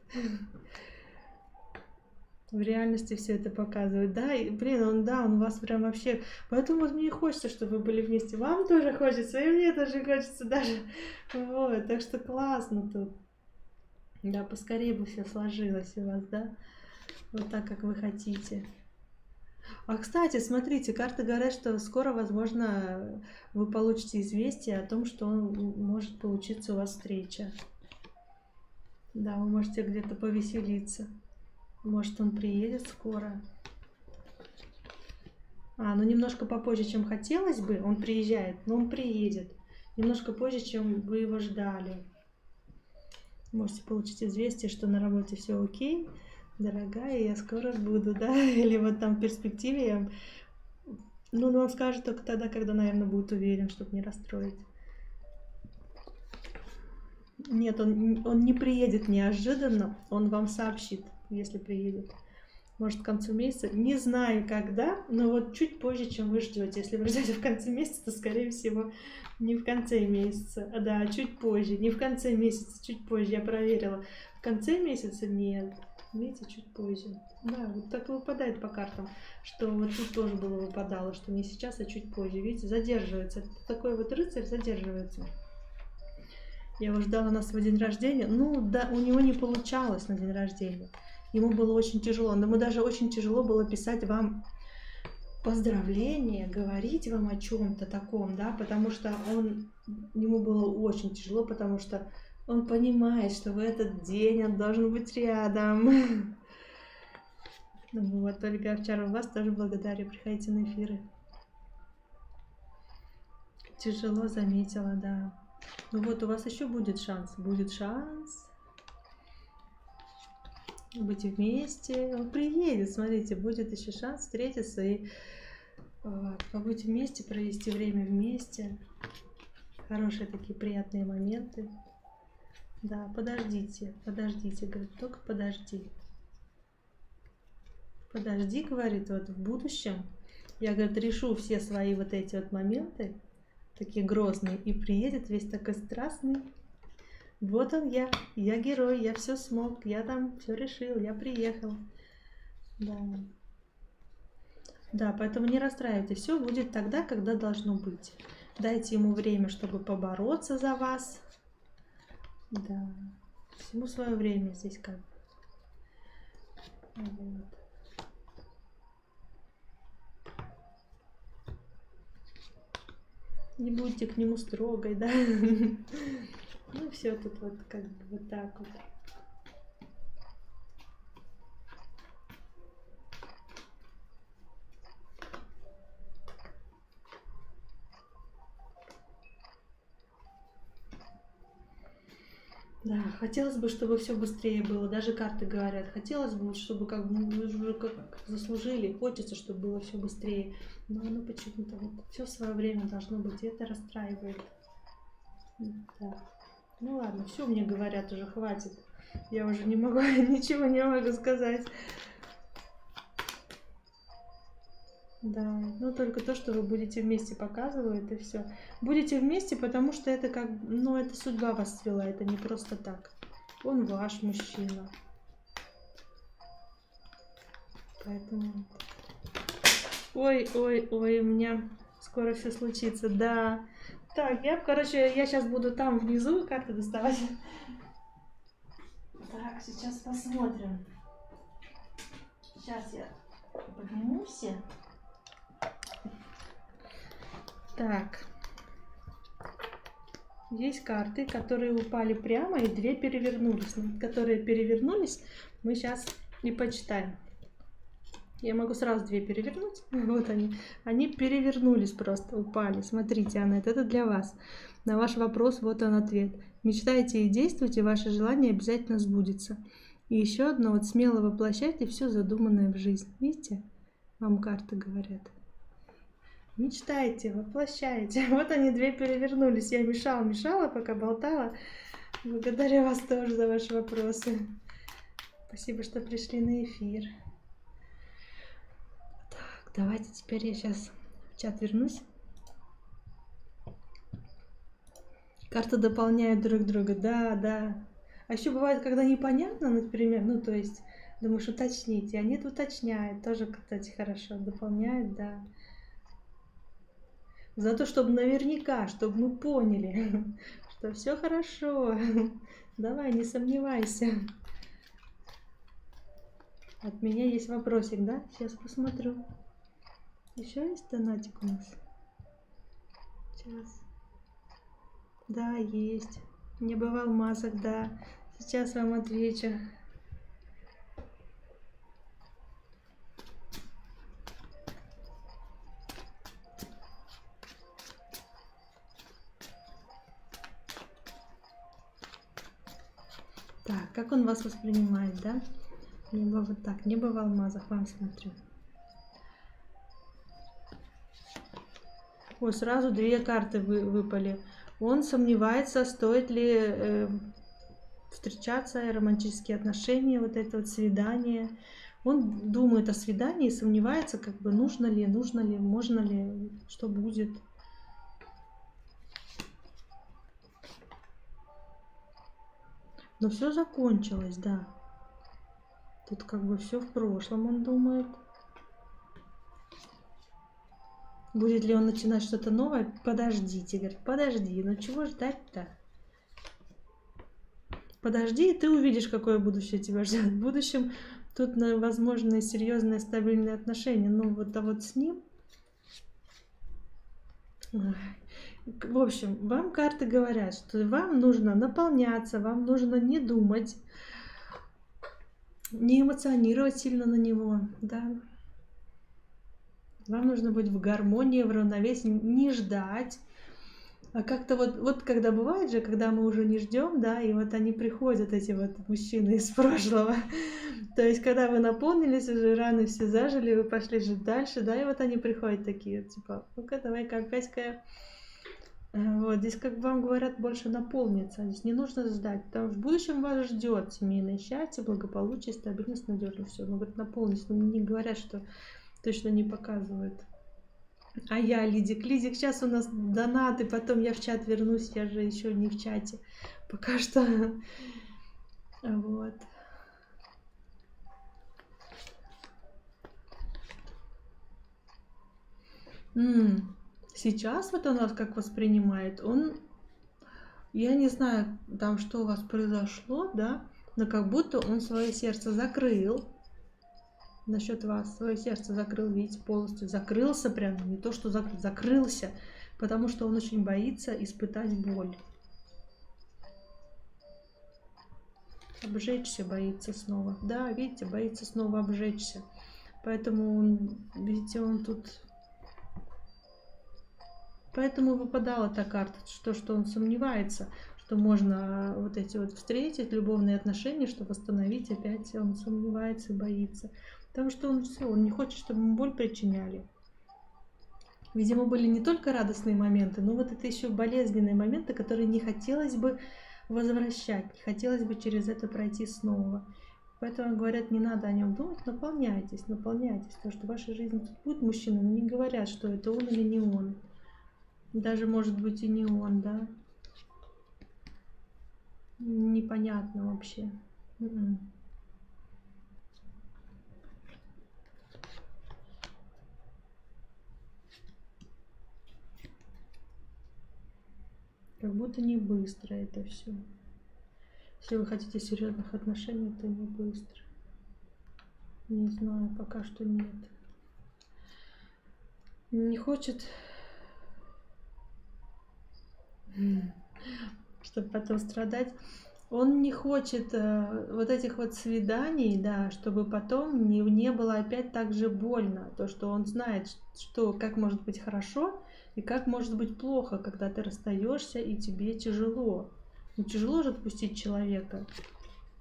В реальности все это показывает. Да, и, блин, он у вас прям вообще... Поэтому вот мне хочется, чтобы вы были вместе. Вам тоже хочется, и мне тоже хочется даже. Вот, так что классно тут. Да, поскорее бы все сложилось у вас, да? Вот так, как вы хотите. А, кстати, смотрите, карты говорят, что скоро, возможно, вы получите известие о том, что может получиться у вас встреча. Да, вы можете где-то повеселиться. Может, он приедет скоро. Ну немножко попозже, чем хотелось бы. Он приезжает, но он приедет. Немножко позже, чем вы его ждали. Можете получить известие, что на работе все окей, дорогая, я скоро буду, да, или вот там в перспективе я... Ну, он скажет только тогда, когда, наверное, будет уверен, чтобы не расстроить. Нет, он не приедет неожиданно, он вам сообщит, если приедет. Может, к концу месяца. Не знаю, когда, но вот чуть позже, чем вы ждете. Если вы ждете в конце месяца, то, скорее всего, не в конце месяца. Да, чуть позже. Не в конце месяца, чуть позже. Я проверила. В конце месяца нет. Видите, чуть позже. Да, вот так выпадает по картам, что вот тут тоже было выпадало, что не сейчас, а чуть позже. Видите, задерживается. Такой вот рыцарь задерживается. Я его ждала на свой день рождения. Ну, да, у него не получалось на день рождения. Ему было очень тяжело. Но ему даже очень тяжело было писать вам поздравления, говорить вам о чем-то таком, да, потому что ему было очень тяжело, потому что он понимает, что в этот день он должен быть рядом. Вот, Ольга Овчарова, вас тоже благодарю. Приходите на эфиры. Тяжело, заметила, да. Ну вот, у вас еще будет шанс. Будет шанс быть вместе. Он приедет, смотрите, будет еще шанс встретиться и побыть вместе, провести время вместе. Хорошие такие приятные моменты. Да, подождите, говорит, только подожди. Подожди, говорит, вот в будущем я, говорит, решу все свои вот эти вот моменты, такие грозные, и приедет весь такой страстный. Вот он я герой, я все смог, я там все решил, я приехал. Да. Да, поэтому не расстраивайтесь, все будет тогда, когда должно быть. Дайте ему время, чтобы побороться за вас. Да, всему свое время здесь как бы. Вот. Не будьте к нему строгой, да. Ну, все тут вот как бы вот так вот. Да, хотелось бы, чтобы все быстрее было. Даже карты говорят, хотелось бы, чтобы как бы вы уже как заслужили, хочется, чтобы было все быстрее. Но оно почему-то вот все в свое время должно быть, и это расстраивает. Да. Ну ладно, все мне говорят уже, хватит. Я уже не могу, ничего не могу сказать. Да, ну только то, что вы будете вместе, показывает, и все. Будете вместе, потому что это как, ну это судьба вас свела, это не просто так. Он ваш мужчина. Поэтому... Ой, ой, ой, у меня скоро все случится, да. Так, короче, я сейчас буду там внизу карты доставать. Так, сейчас посмотрим. Сейчас я поднимусь. Так. Есть карты, которые упали прямо, и две перевернулись. Которые перевернулись, мы сейчас и почитаем. Я могу сразу две перевернуть. Вот они. Они перевернулись просто, упали. Смотрите, Аннет, это для вас. На ваш вопрос вот он ответ. Мечтайте и действуйте, ваше желание обязательно сбудется. И еще одно, вот смело воплощайте все задуманное в жизнь. Видите? Вам карты говорят. Мечтайте, воплощайте. Вот они две перевернулись. Я мешала, пока болтала. Благодарю вас тоже за ваши вопросы. Спасибо, что пришли на эфир. Так, давайте теперь я сейчас в чат вернусь. Карты дополняют друг друга. Да, да. А еще бывает, когда непонятно, например, ну то есть, думаешь, уточните. Они это уточняют. Тоже, кстати, хорошо. Дополняют, да. Зато, чтобы наверняка, чтобы мы поняли, что все хорошо. Давай, не сомневайся. От меня есть вопросик, да? Сейчас посмотрю. Еще есть донатик у нас? Сейчас. Да, есть. Не бывал масок, да. Сейчас вам отвечу. Так, как он вас воспринимает, да? Небо вот так, небо в алмазах, вам смотрю. Ой, сразу две карты выпали. Он сомневается, стоит ли встречаться, романтические отношения, вот это вот свидание. Он думает о свидании, сомневается, как бы нужно ли, можно ли, что будет. Но все закончилось, да. Тут как бы все в прошлом, он думает. Будет ли он начинать что-то новое? Подождите, говорит, подожди, ну чего ждать-то? Подожди, и ты увидишь, какое будущее тебя ждет. В будущем тут возможны серьезные стабильные отношения. Ну вот, а вот с ним... В общем, вам карты говорят, что вам нужно наполняться, вам нужно не думать, не эмоционировать сильно на него, да. Вам нужно быть в гармонии, в равновесии, не ждать. А как-то вот когда бывает же, когда мы уже не ждем, да, и вот они приходят, эти вот мужчины из прошлого. То есть, когда вы наполнились, уже раны все зажили, вы пошли жить дальше, да, и вот они приходят такие, типа, ну-ка, давай-ка опять-ка. Вот, здесь как бы вам говорят больше наполниться, здесь не нужно ждать, потому что в будущем вас ждет семейное счастье, благополучие, стабильность, надежность, все. Ну, говорят, наполниться, но не говорят, что точно не показывают. А я, Лидик, сейчас у нас донаты, потом я в чат вернусь, я же еще не в чате. Пока что. Вот. Сейчас вот он вас как воспринимает, я не знаю, там что у вас произошло, да, но как будто он свое сердце закрыл. Насчет вас свое сердце закрыл, видите, полностью закрылся прям, не то что закрылся, потому что он очень боится испытать боль. Обжечься боится снова. Да, видите, боится снова обжечься. Поэтому он, видите, он тут... Поэтому выпадала та карта, что он сомневается, что можно вот эти вот встретить любовные отношения, что восстановить опять он сомневается, боится. Потому что он все, он не хочет, чтобы ему боль причиняли. Видимо, были не только радостные моменты, но вот это еще болезненные моменты, которые не хотелось бы возвращать, не хотелось бы через это пройти снова. Поэтому говорят, не надо о нем думать, наполняйтесь, потому что в вашей жизни тут будет мужчина, но не говорят, что это он или не он. Даже может быть и не он, да. Непонятно вообще. Как будто не быстро это все. Если вы хотите серьезных отношений, то не быстро. Не знаю, пока что нет. Не хочет, чтобы потом страдать. Он не хочет вот этих вот свиданий, да, чтобы потом не было опять так же больно. То, что он знает, что как может быть хорошо и как может быть плохо, когда ты расстаешься и тебе тяжело. Ну, тяжело же отпустить человека.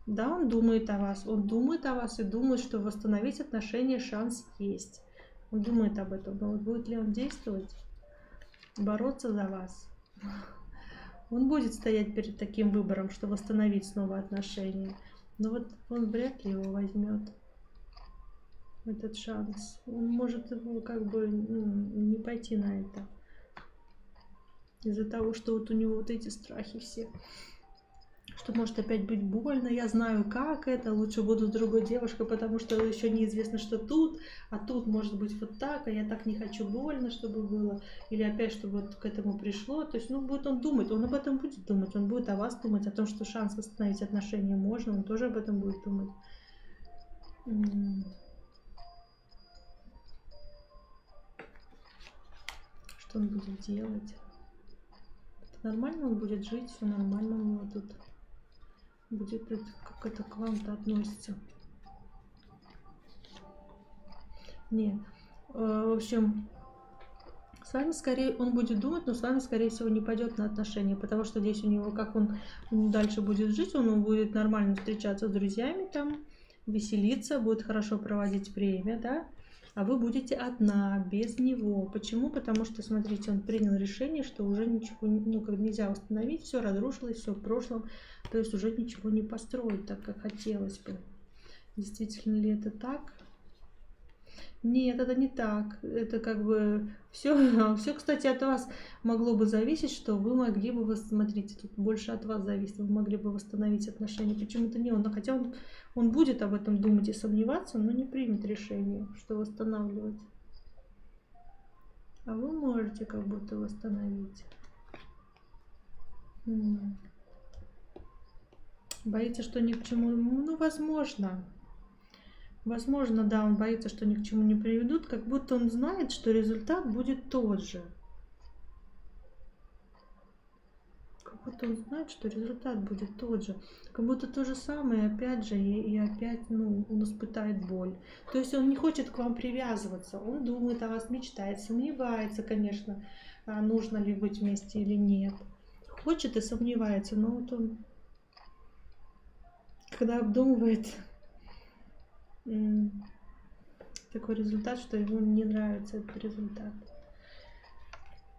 Да, он думает о вас и думает, что восстановить отношения шанс есть. Он думает об этом, но вот будет ли он действовать, бороться за вас? Он будет стоять перед таким выбором, что восстановить снова отношения. Но вот он вряд ли его возьмет, этот шанс. Он может его как бы не пойти на это. Из-за того, что вот у него вот эти страхи все. Что может опять быть больно, я знаю, как это, лучше буду с другой девушкой, потому что еще неизвестно, что тут, а тут может быть вот так, а я так не хочу больно, чтобы было, или опять, чтобы вот к этому пришло. То есть, ну, будет он думать, он об этом будет думать, он будет о вас думать, о том, что шанс восстановить отношения можно, он тоже об этом будет думать. Что он будет делать? Это нормально, он будет жить, все нормально у него тут. Будет это, как это к вам-то относится. Нет. В общем, С вами скорее он будет думать, но с вами, скорее всего, не пойдет на отношения, потому что здесь у него, как он дальше будет жить, он будет нормально встречаться с друзьями там, веселиться, будет хорошо проводить время, да, а вы будете одна, без него. Почему? Потому что, смотрите, он принял решение, что уже ничего, ну, как нельзя восстановить, все разрушилось, все в прошлом, то есть уже ничего не построить так, как хотелось бы. Действительно ли это так? Нет, это не так. Это как бы все, все, кстати, от вас могло бы зависеть, что вы могли бы, смотрите, тут больше от вас зависит, вы могли бы восстановить отношения. Почему-то не он, но хотя он будет об этом думать и сомневаться, но не примет решение, что восстанавливать. А вы можете как будто восстановить. Боится, что ни к чему, ну, возможно. Возможно, да, он боится, что ни к чему не приведут, как будто он знает, что результат будет тот же. Как будто он знает, что результат будет тот же. Как будто то же самое, опять же, и опять, ну, он испытает боль. То есть он не хочет к вам привязываться, он думает о вас, мечтает, сомневается, конечно, нужно ли быть вместе или нет. Хочет и сомневается, но вот он, когда обдумывает такой результат, что ему не нравится этот результат.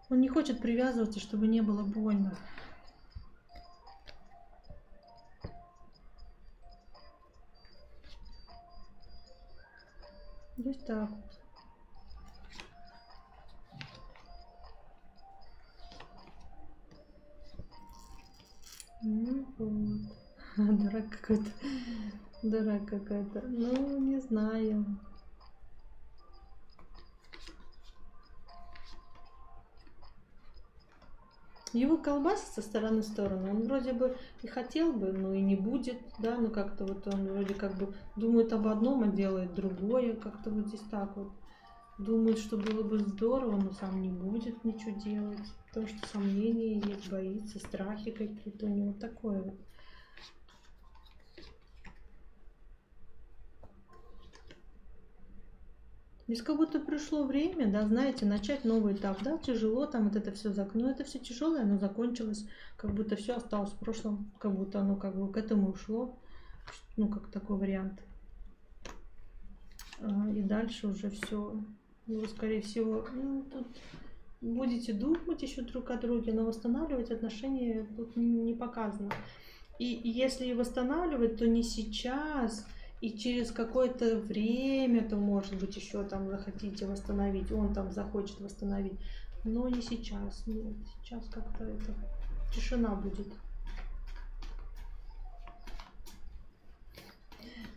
Он не хочет привязываться, чтобы не было больно. Здесь так вот. Ну вот. Дурак какой-то. Дурак какая-то. Ну, не знаю. Его колбасит со стороны в сторону. Он вроде бы и хотел бы, но и не будет, да, ну как-то вот он вроде как бы думает об одном, а делает другое, как-то вот здесь так вот. Думает, что было бы здорово, но сам не будет ничего делать, потому что сомнения есть, боится, страхи какие-то у него, такое вот. Здесь как будто пришло время, да, знаете, начать новый этап, да, тяжело там вот это все, но это все тяжелое, оно закончилось, как будто все осталось в прошлом, как будто оно как бы к этому ушло, ну, как такой вариант. И дальше уже все, вы, скорее всего, ну, тут будете думать еще друг о друге, но восстанавливать отношения тут не показано. И если восстанавливать, то не сейчас, и через какое-то время, то, может быть, еще там захотите восстановить, он там захочет восстановить, но не сейчас. Нет, сейчас как-то это тишина будет.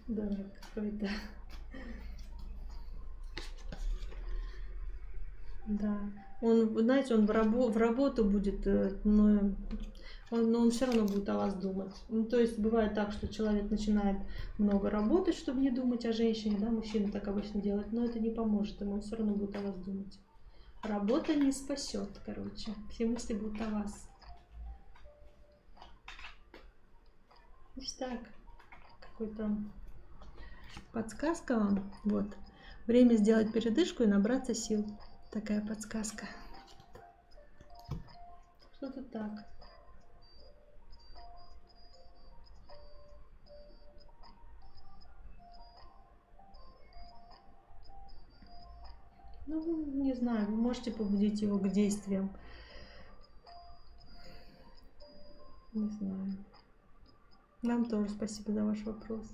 Да, какой-то. Да. Он, знаете, он в работу будет, но он все равно будет о вас думать. Ну, то есть бывает так, что человек начинает много работать, чтобы не думать о женщине, да, мужчина так обычно делает, но это не поможет ему, он все равно будет о вас думать. Работа не спасет, короче. Все мысли будут о вас. Значит так, какой-то подсказка вам. Вот. Время сделать передышку и набраться сил. Такая подсказка. Что-то так. Ну, не знаю, вы можете побудить его к действиям. Не знаю. Вам тоже спасибо за ваш вопрос.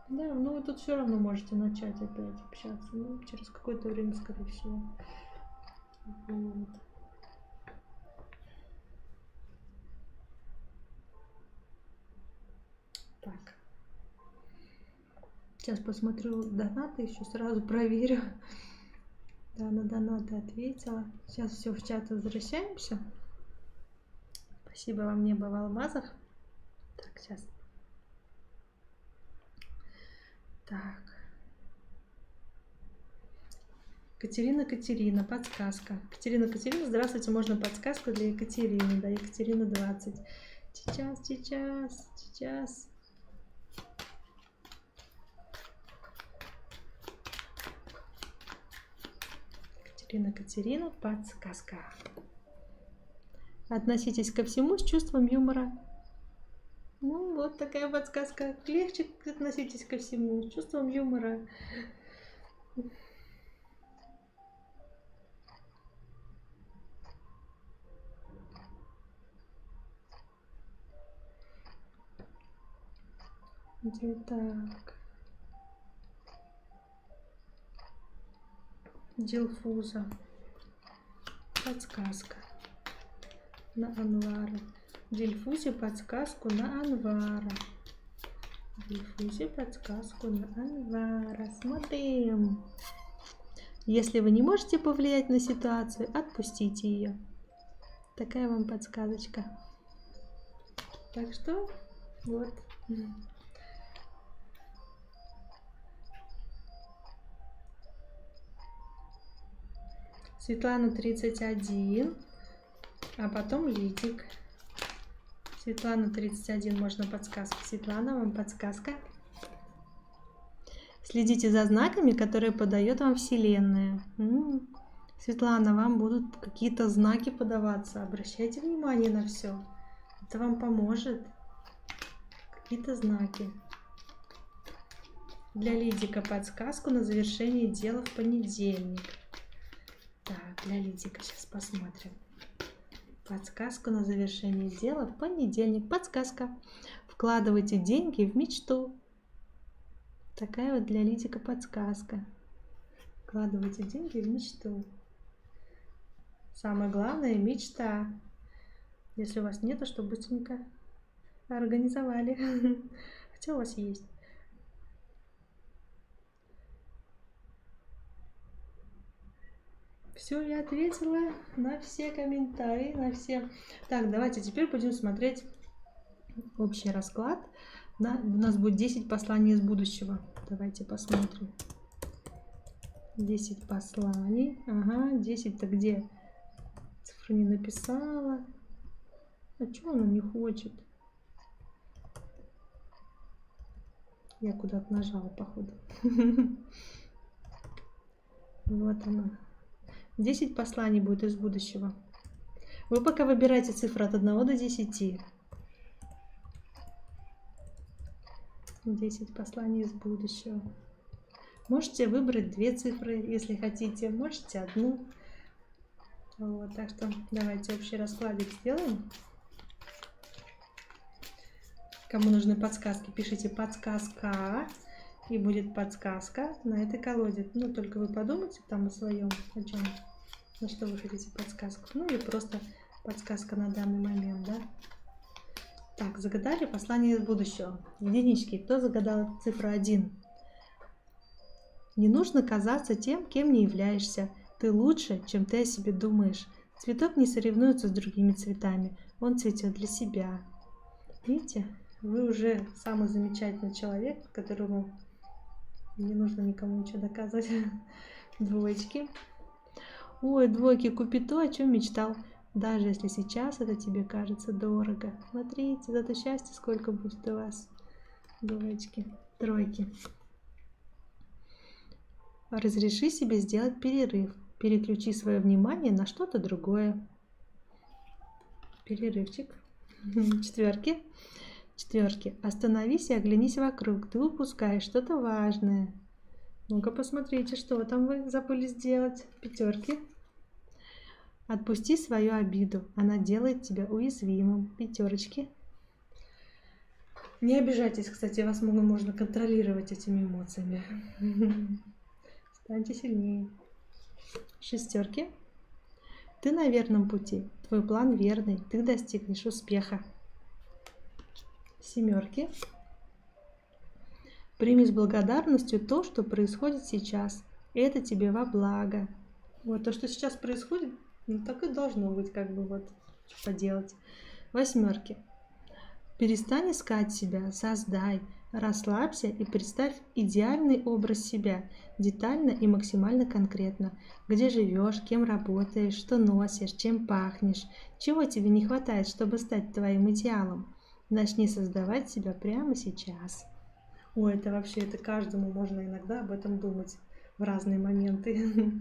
Да, ну вы тут все равно можете начать опять общаться. Ну, через какое-то время, скорее всего. Вот. Так. Сейчас посмотрю донаты, еще сразу проверю. Да, на донаты ответила. Сейчас все в чат возвращаемся. Спасибо вам, небо в алмазах. Так, сейчас. Так. Катерина, подсказка. Катерина, здравствуйте, можно подсказку для Екатерины, да, Екатерина 20. Сейчас. Катерина, подсказка. Относитесь ко всему с чувством юмора. Ну, вот такая подсказка. Легче относитесь ко всему с чувством юмора. Где так? Дилфуза. Подсказка на Анвара. Дильфузе подсказку на Анвара. Смотрим. Если вы не можете повлиять на ситуацию, отпустите ее. Такая вам подсказочка. Так что вот. Светлана 31, а потом Лидик. Светлана 31, можно подсказку. Светлана, вам подсказка. Следите за знаками, которые подает вам Вселенная. Светлана, вам будут какие-то знаки подаваться. Обращайте внимание на все. Это вам поможет. Какие-то знаки. Для Лидика подсказку на завершение дела в понедельник. Так, для Лидика сейчас посмотрим. Подсказку на завершение дела в понедельник. Подсказка. Вкладывайте деньги в мечту. Такая вот для Лидика подсказка. Вкладывайте деньги в мечту. Самое главное — мечта. Если у вас нету, что быстренько организовали. Хотя у вас есть. Все, я ответила на все комментарии, на все. Так, давайте теперь будем смотреть общий расклад. У нас будет 10 посланий из будущего. Давайте посмотрим. 10 посланий. Ага, 10-то где? Цифру не написала. А что она не хочет? Я куда-то нажала, походу. Вот она. 10 посланий будет из будущего. Вы пока выбираете цифры от 1 до 10. 10 посланий из будущего. Можете выбрать 2 цифры, если хотите. Можете 1. Вот, так что давайте общий раскладик сделаем. Кому нужны подсказки, пишите подсказка. И будет подсказка на этой колоде. Ну, только вы подумайте там о своем, о чем, на что вы хотите подсказку. Ну, или просто подсказка на данный момент, да? Так, загадали послание из будущего. Единички. Кто загадал цифру 1? Не нужно казаться тем, кем не являешься. Ты лучше, чем ты о себе думаешь. Цветок не соревнуется с другими цветами. Он цветет для себя. Видите? Вы уже самый замечательный человек, которому не нужно никому ничего доказывать. Двоечки. Ой, двойки, купи то, о чем мечтал. Даже если сейчас это тебе кажется дорого. Смотрите, зато счастье сколько будет у вас. Двоечки, тройки. Разреши себе сделать перерыв. Переключи свое внимание на что-то другое. Перерывчик. Четверки. Четверки. Остановись и оглянись вокруг. Ты упускаешь что-то важное. Ну-ка посмотрите, что там вы забыли сделать. Пятерки. Отпусти свою обиду. Она делает тебя уязвимым. Пятерочки. Не обижайтесь, кстати, вас можно контролировать этими эмоциями. Станьте сильнее. Шестерки. Ты на верном пути. Твой план верный. Ты достигнешь успеха. Семерки. Прими с благодарностью то, что происходит сейчас. Это тебе во благо. Вот то, что сейчас происходит, ну, так и должно быть, как бы вот, что поделать. Восьмерки. Перестань искать себя, создай. Расслабься и представь идеальный образ себя, детально и максимально конкретно. Где живешь, кем работаешь, что носишь, чем пахнешь, чего тебе не хватает, чтобы стать твоим идеалом. Начни создавать себя прямо сейчас. Ой, это вообще, это каждому можно иногда об этом думать в разные моменты.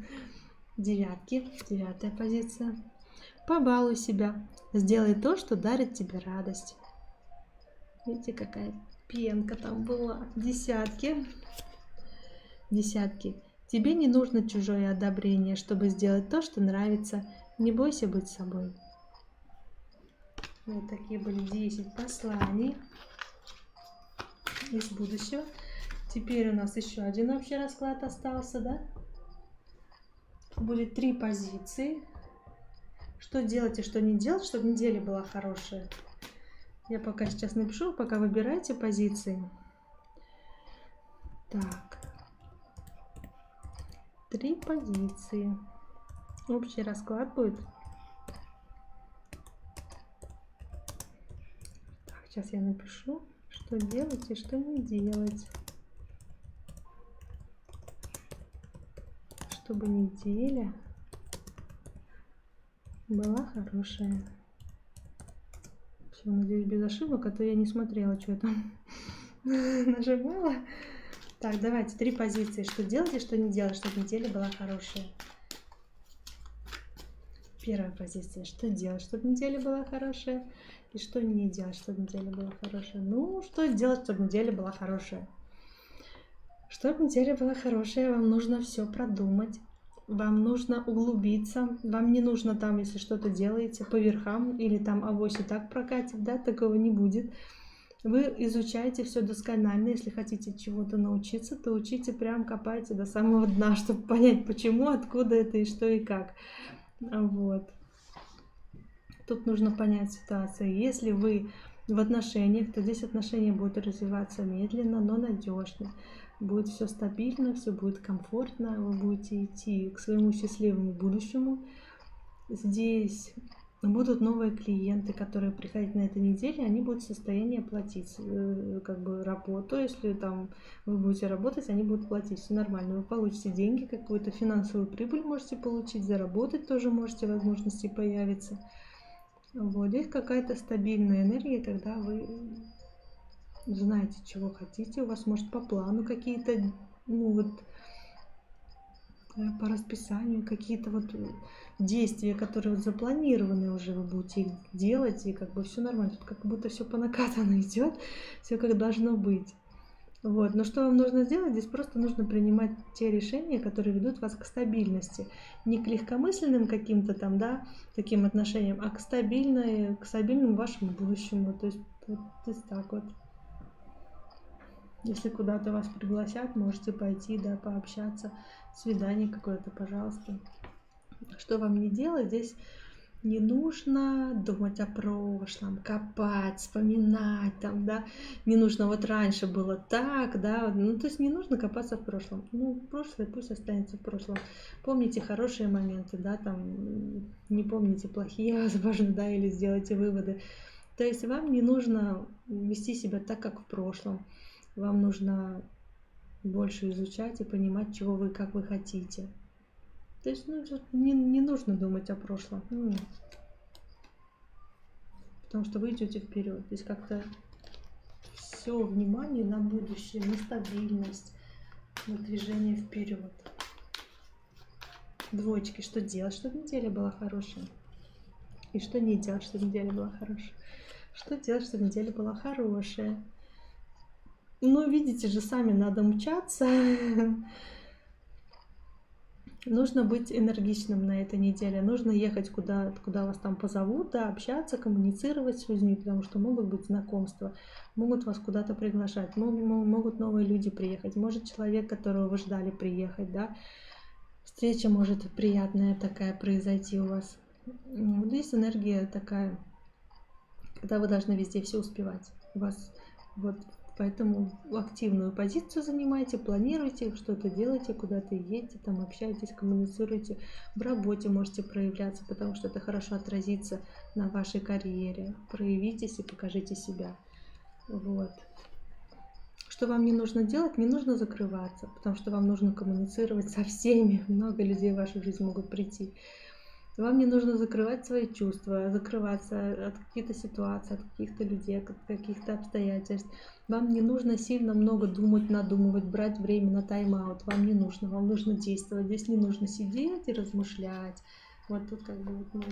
Девятки, девятая позиция. Побалуй себя. Сделай то, что дарит тебе радость. Видите, какая пенка там была. Десятки. Десятки. Тебе не нужно чужое одобрение, чтобы сделать то, что нравится. Не бойся быть собой. Вот такие были 10 посланий из будущего. Теперь у нас еще один общий расклад остался, да? Будет 3 позиции. Что делать и что не делать, чтобы неделя была хорошая. Я пока сейчас напишу, пока выбирайте позиции. Так. 3 позиции. Общий расклад будет. Так, сейчас я напишу, что делать и что не делать. Чтобы неделя была хорошая. Все, надеюсь, без ошибок, а то я не смотрела, что там нажимала. Так, давайте 3 позиции. Что делать и что не делать, чтобы неделя была хорошая. Первая позиция. Что делать, чтобы неделя была хорошая. И что не делать, чтобы неделя была хорошая. Ну, что сделать, чтобы неделя была хорошая. Чтобы неделя была хорошая, вам нужно все продумать. Вам нужно углубиться. Вам не нужно там, если что-то делаете, по верхам или там авось и так прокатит, да, такого не будет. Вы изучаете все досконально. Если хотите чего-то научиться, то учите, прям копайте до самого дна, чтобы понять, почему, откуда это и что и как. Вот. Тут нужно понять ситуацию. Если вы в отношениях, то здесь отношения будут развиваться медленно, но надежно. Будет все стабильно, все будет комфортно, вы будете идти к своему счастливому будущему. Здесь будут новые клиенты, которые приходят на этой неделе, они будут в состоянии оплатить как бы работу. Если там вы будете работать, они будут платить, все нормально. Вы получите деньги, какую-то финансовую прибыль можете получить, заработать тоже можете, возможности появятся. Вот здесь какая-то стабильная энергия, когда вы знаете, чего хотите, у вас может по плану какие-то, ну вот, по расписанию какие-то вот действия, которые вот запланированы уже, вы будете их делать, и как бы все нормально. Тут как будто все по накатанной идет, все как должно быть. Вот. Но что вам нужно сделать? Здесь просто нужно принимать те решения, которые ведут вас к стабильности. Не к легкомысленным каким-то там, да, таким отношениям, а к стабильному вашему будущему. То есть вот так вот. Если куда-то вас пригласят, можете пойти, да, пообщаться, свидание какое-то, пожалуйста. Что вам не делать? Здесь не нужно думать о прошлом, копать, вспоминать там, да. Не нужно, вот раньше было так, да. Ну, то есть не нужно копаться в прошлом. Ну, прошлое пусть останется в прошлом. Помните хорошие моменты, да, там, не помните плохие, возможно, да, или сделайте выводы. То есть вам не нужно вести себя так, как в прошлом. Вам нужно больше изучать и понимать, чего вы, как вы хотите. То есть, ну, не нужно думать о прошлом. Потому что вы идете вперед. Здесь как-то все внимание на будущее, на стабильность, на движение вперед. Двоечки, что делать, чтобы неделя была хорошая? И что не делать, чтобы неделя была хорошая? Что делать, чтобы неделя была хорошая? Ну, видите же, сами надо мчаться. Нужно быть энергичным на этой неделе. Нужно ехать куда вас там позовут, да, общаться, коммуницировать с людьми, потому что могут быть знакомства, могут вас куда-то приглашать, могут новые люди приехать, может человек, которого вы ждали, приехать, да. Встреча может приятная такая произойти у вас. Здесь энергия такая, когда вы должны везде все успевать. У вас вот. Поэтому активную позицию занимайте, планируйте, что-то делайте, куда-то едете, там общаетесь, коммуницируете. В работе можете проявляться, потому что это хорошо отразится на вашей карьере. Проявитесь и покажите себя. Вот. Что вам не нужно делать? Не нужно закрываться, потому что вам нужно коммуницировать со всеми. Много людей в вашу жизнь могут прийти. Вам не нужно закрывать свои чувства, закрываться от каких-то ситуаций, от каких-то людей, от каких-то обстоятельств. Вам не нужно сильно много думать, надумывать, брать время на тайм-аут. Вам не нужно, вам нужно действовать. Здесь не нужно сидеть и размышлять. Вот тут как бы вот,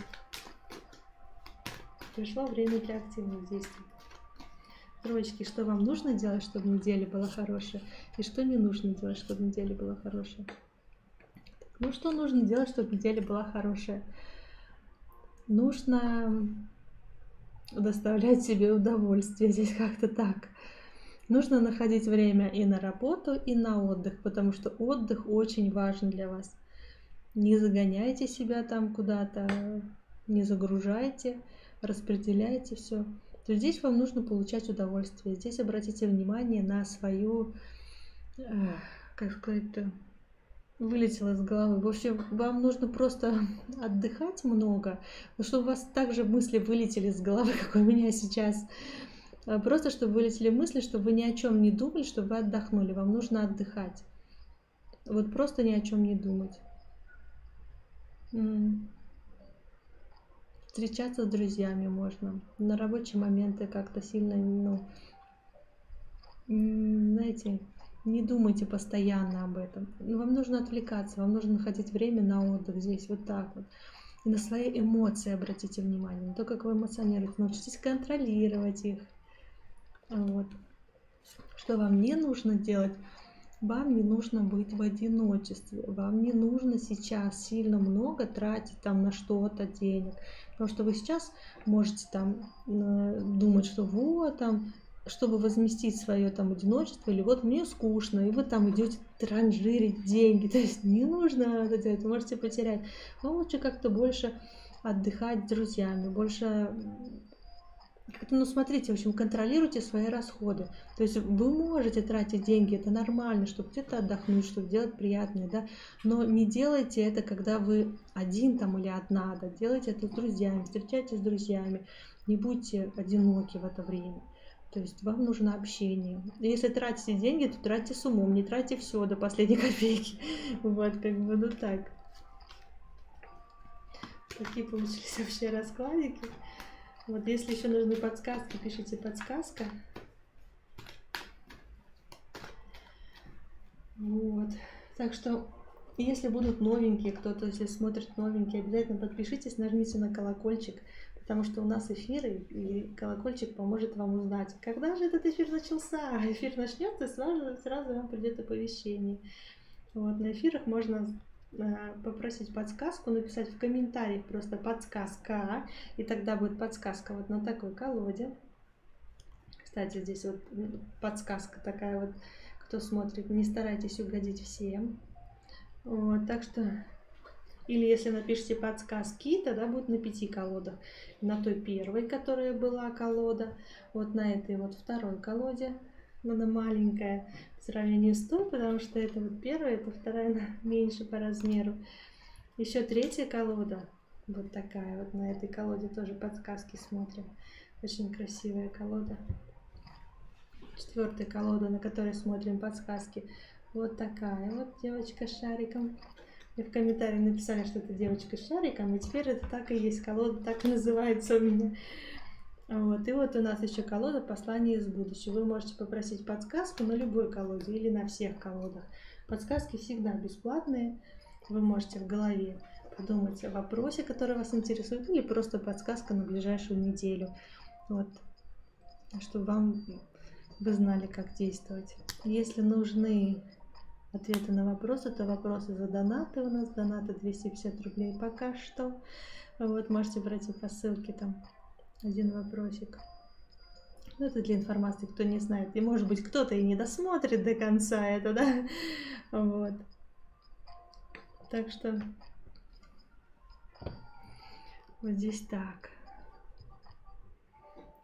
пришло время для активных действий. Троечки, что вам нужно делать, чтобы неделя была хорошая, и что не нужно делать, чтобы неделя была хорошая. Ну, что нужно делать, чтобы неделя была хорошая? Нужно доставлять себе удовольствие, здесь как-то так. Нужно находить время и на работу, и на отдых, потому что отдых очень важен для вас. Не загоняйте себя там куда-то, не загружайте, распределяйте все. То есть здесь вам нужно получать удовольствие. Здесь обратите внимание на свою, как сказать-то, вылетело из головы. В общем, вам нужно просто отдыхать много, чтобы у вас также мысли вылетели из головы, как у меня сейчас. Просто чтобы вылетели мысли, чтобы вы ни о чем не думали, чтобы вы отдохнули. Вам нужно отдыхать. Вот просто ни о чем не думать. Встречаться с друзьями можно. На рабочие моменты как-то сильно, знаете, не думайте постоянно об этом. Вам нужно отвлекаться, вам нужно находить время на отдых здесь, вот так вот. И на свои эмоции обратите внимание, на то, как вы эмоционируете. Научитесь контролировать их. Вот. Что вам не нужно делать? Вам не нужно быть в одиночестве, вам не нужно сейчас сильно много тратить там на что-то денег, потому что вы сейчас можете там думать, что вот там, чтобы возместить свое там одиночество, или вот мне скучно, и вы там идете транжирить деньги, то есть не нужно это делать, вы можете потерять. Вам лучше как-то больше отдыхать с друзьями, больше ну, смотрите, в общем, контролируйте свои расходы. То есть вы можете тратить деньги, это нормально, чтобы где-то отдохнуть, чтобы делать приятное, да, но не делайте это, когда вы один там или одна, да, делайте это с друзьями, встречайтесь с друзьями, не будьте одиноки в это время. То есть вам нужно общение. Если тратите деньги, то тратьте с умом, не тратьте все до последней копейки. Вот, как бы, ну так. Такие получились вообще раскладики. Вот, если еще нужны подсказки, пишите подсказка. Вот. Так что, если будут новенькие, кто-то, если смотрит новенькие, обязательно подпишитесь, нажмите на колокольчик, потому что у нас эфиры, и колокольчик поможет вам узнать, когда же этот эфир начался. Эфир начнется, сразу вам придет оповещение. Вот, на эфирах можно попросить подсказку, написать в комментариях просто подсказка, и тогда будет подсказка вот на такой колоде. Кстати, здесь вот подсказка такая вот, кто смотрит, не старайтесь угодить всем. Вот, так что, или если напишите подсказки, тогда будет на 5 колодах. На той первой, которая была колода, вот на этой вот второй колоде, она маленькая по сравнению с той, потому что это вот первая, это вторая, она меньше по размеру. Еще третья колода, вот такая вот, на этой колоде тоже подсказки смотрим. Очень красивая колода. Четвертая колода, на которой смотрим подсказки. Вот такая вот девочка с шариком. Мне в комментарии написали, что это девочка с шариком, и теперь это так и есть, колода так и называется у меня. Вот. И вот у нас еще колода «Послание из будущего». Вы можете попросить подсказку на любой колоде или на всех колодах. Подсказки всегда бесплатные. Вы можете в голове подумать о вопросе, который вас интересует, или просто подсказка на ближайшую неделю. Вот. Чтобы вы знали, как действовать. Если нужны ответы на вопросы, то вопросы за донаты у нас. Донаты 250 рублей пока что. Вот, можете пройти по ссылке, там один вопросик. Ну, это для информации, кто не знает. И, может быть, кто-то и не досмотрит до конца это, да? Вот. Так что вот здесь так.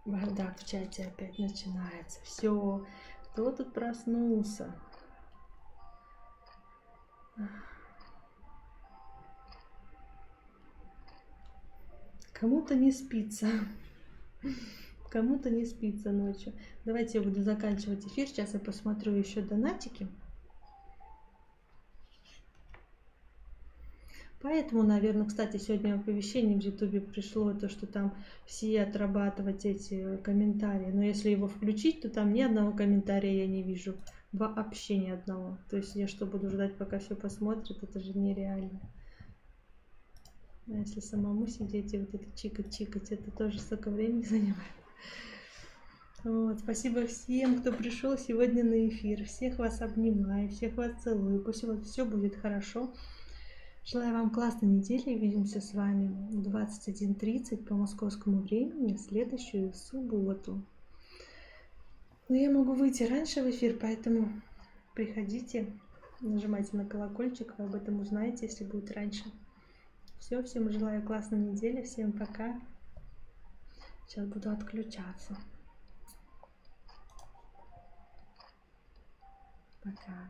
Бардак в чате опять начинается. Все, кто тут проснулся? Кому-то не спится. Кому-то не спится ночью. Давайте я буду заканчивать эфир. Сейчас я посмотрю еще донатики. Поэтому, наверное, кстати, сегодня оповещение в Ютубе пришло, то, что там все отрабатывать эти комментарии. Но если его включить, то там ни одного комментария я не вижу. Вообще ни одного. То есть я что, буду ждать, пока все посмотрят? Это же нереально. А если самому сидеть и вот это чикать, это тоже столько времени занимает. Вот, спасибо всем, кто пришел сегодня на эфир. Всех вас обнимаю, всех вас целую. Пусть у вас все будет хорошо. Желаю вам классной недели. Увидимся с вами в 21:30 по московскому времени в следующую субботу. Но я могу выйти раньше в эфир, поэтому приходите, нажимайте на колокольчик, вы об этом узнаете, если будет раньше. Все, всем желаю классной недели, всем пока. Сейчас буду отключаться. Пока.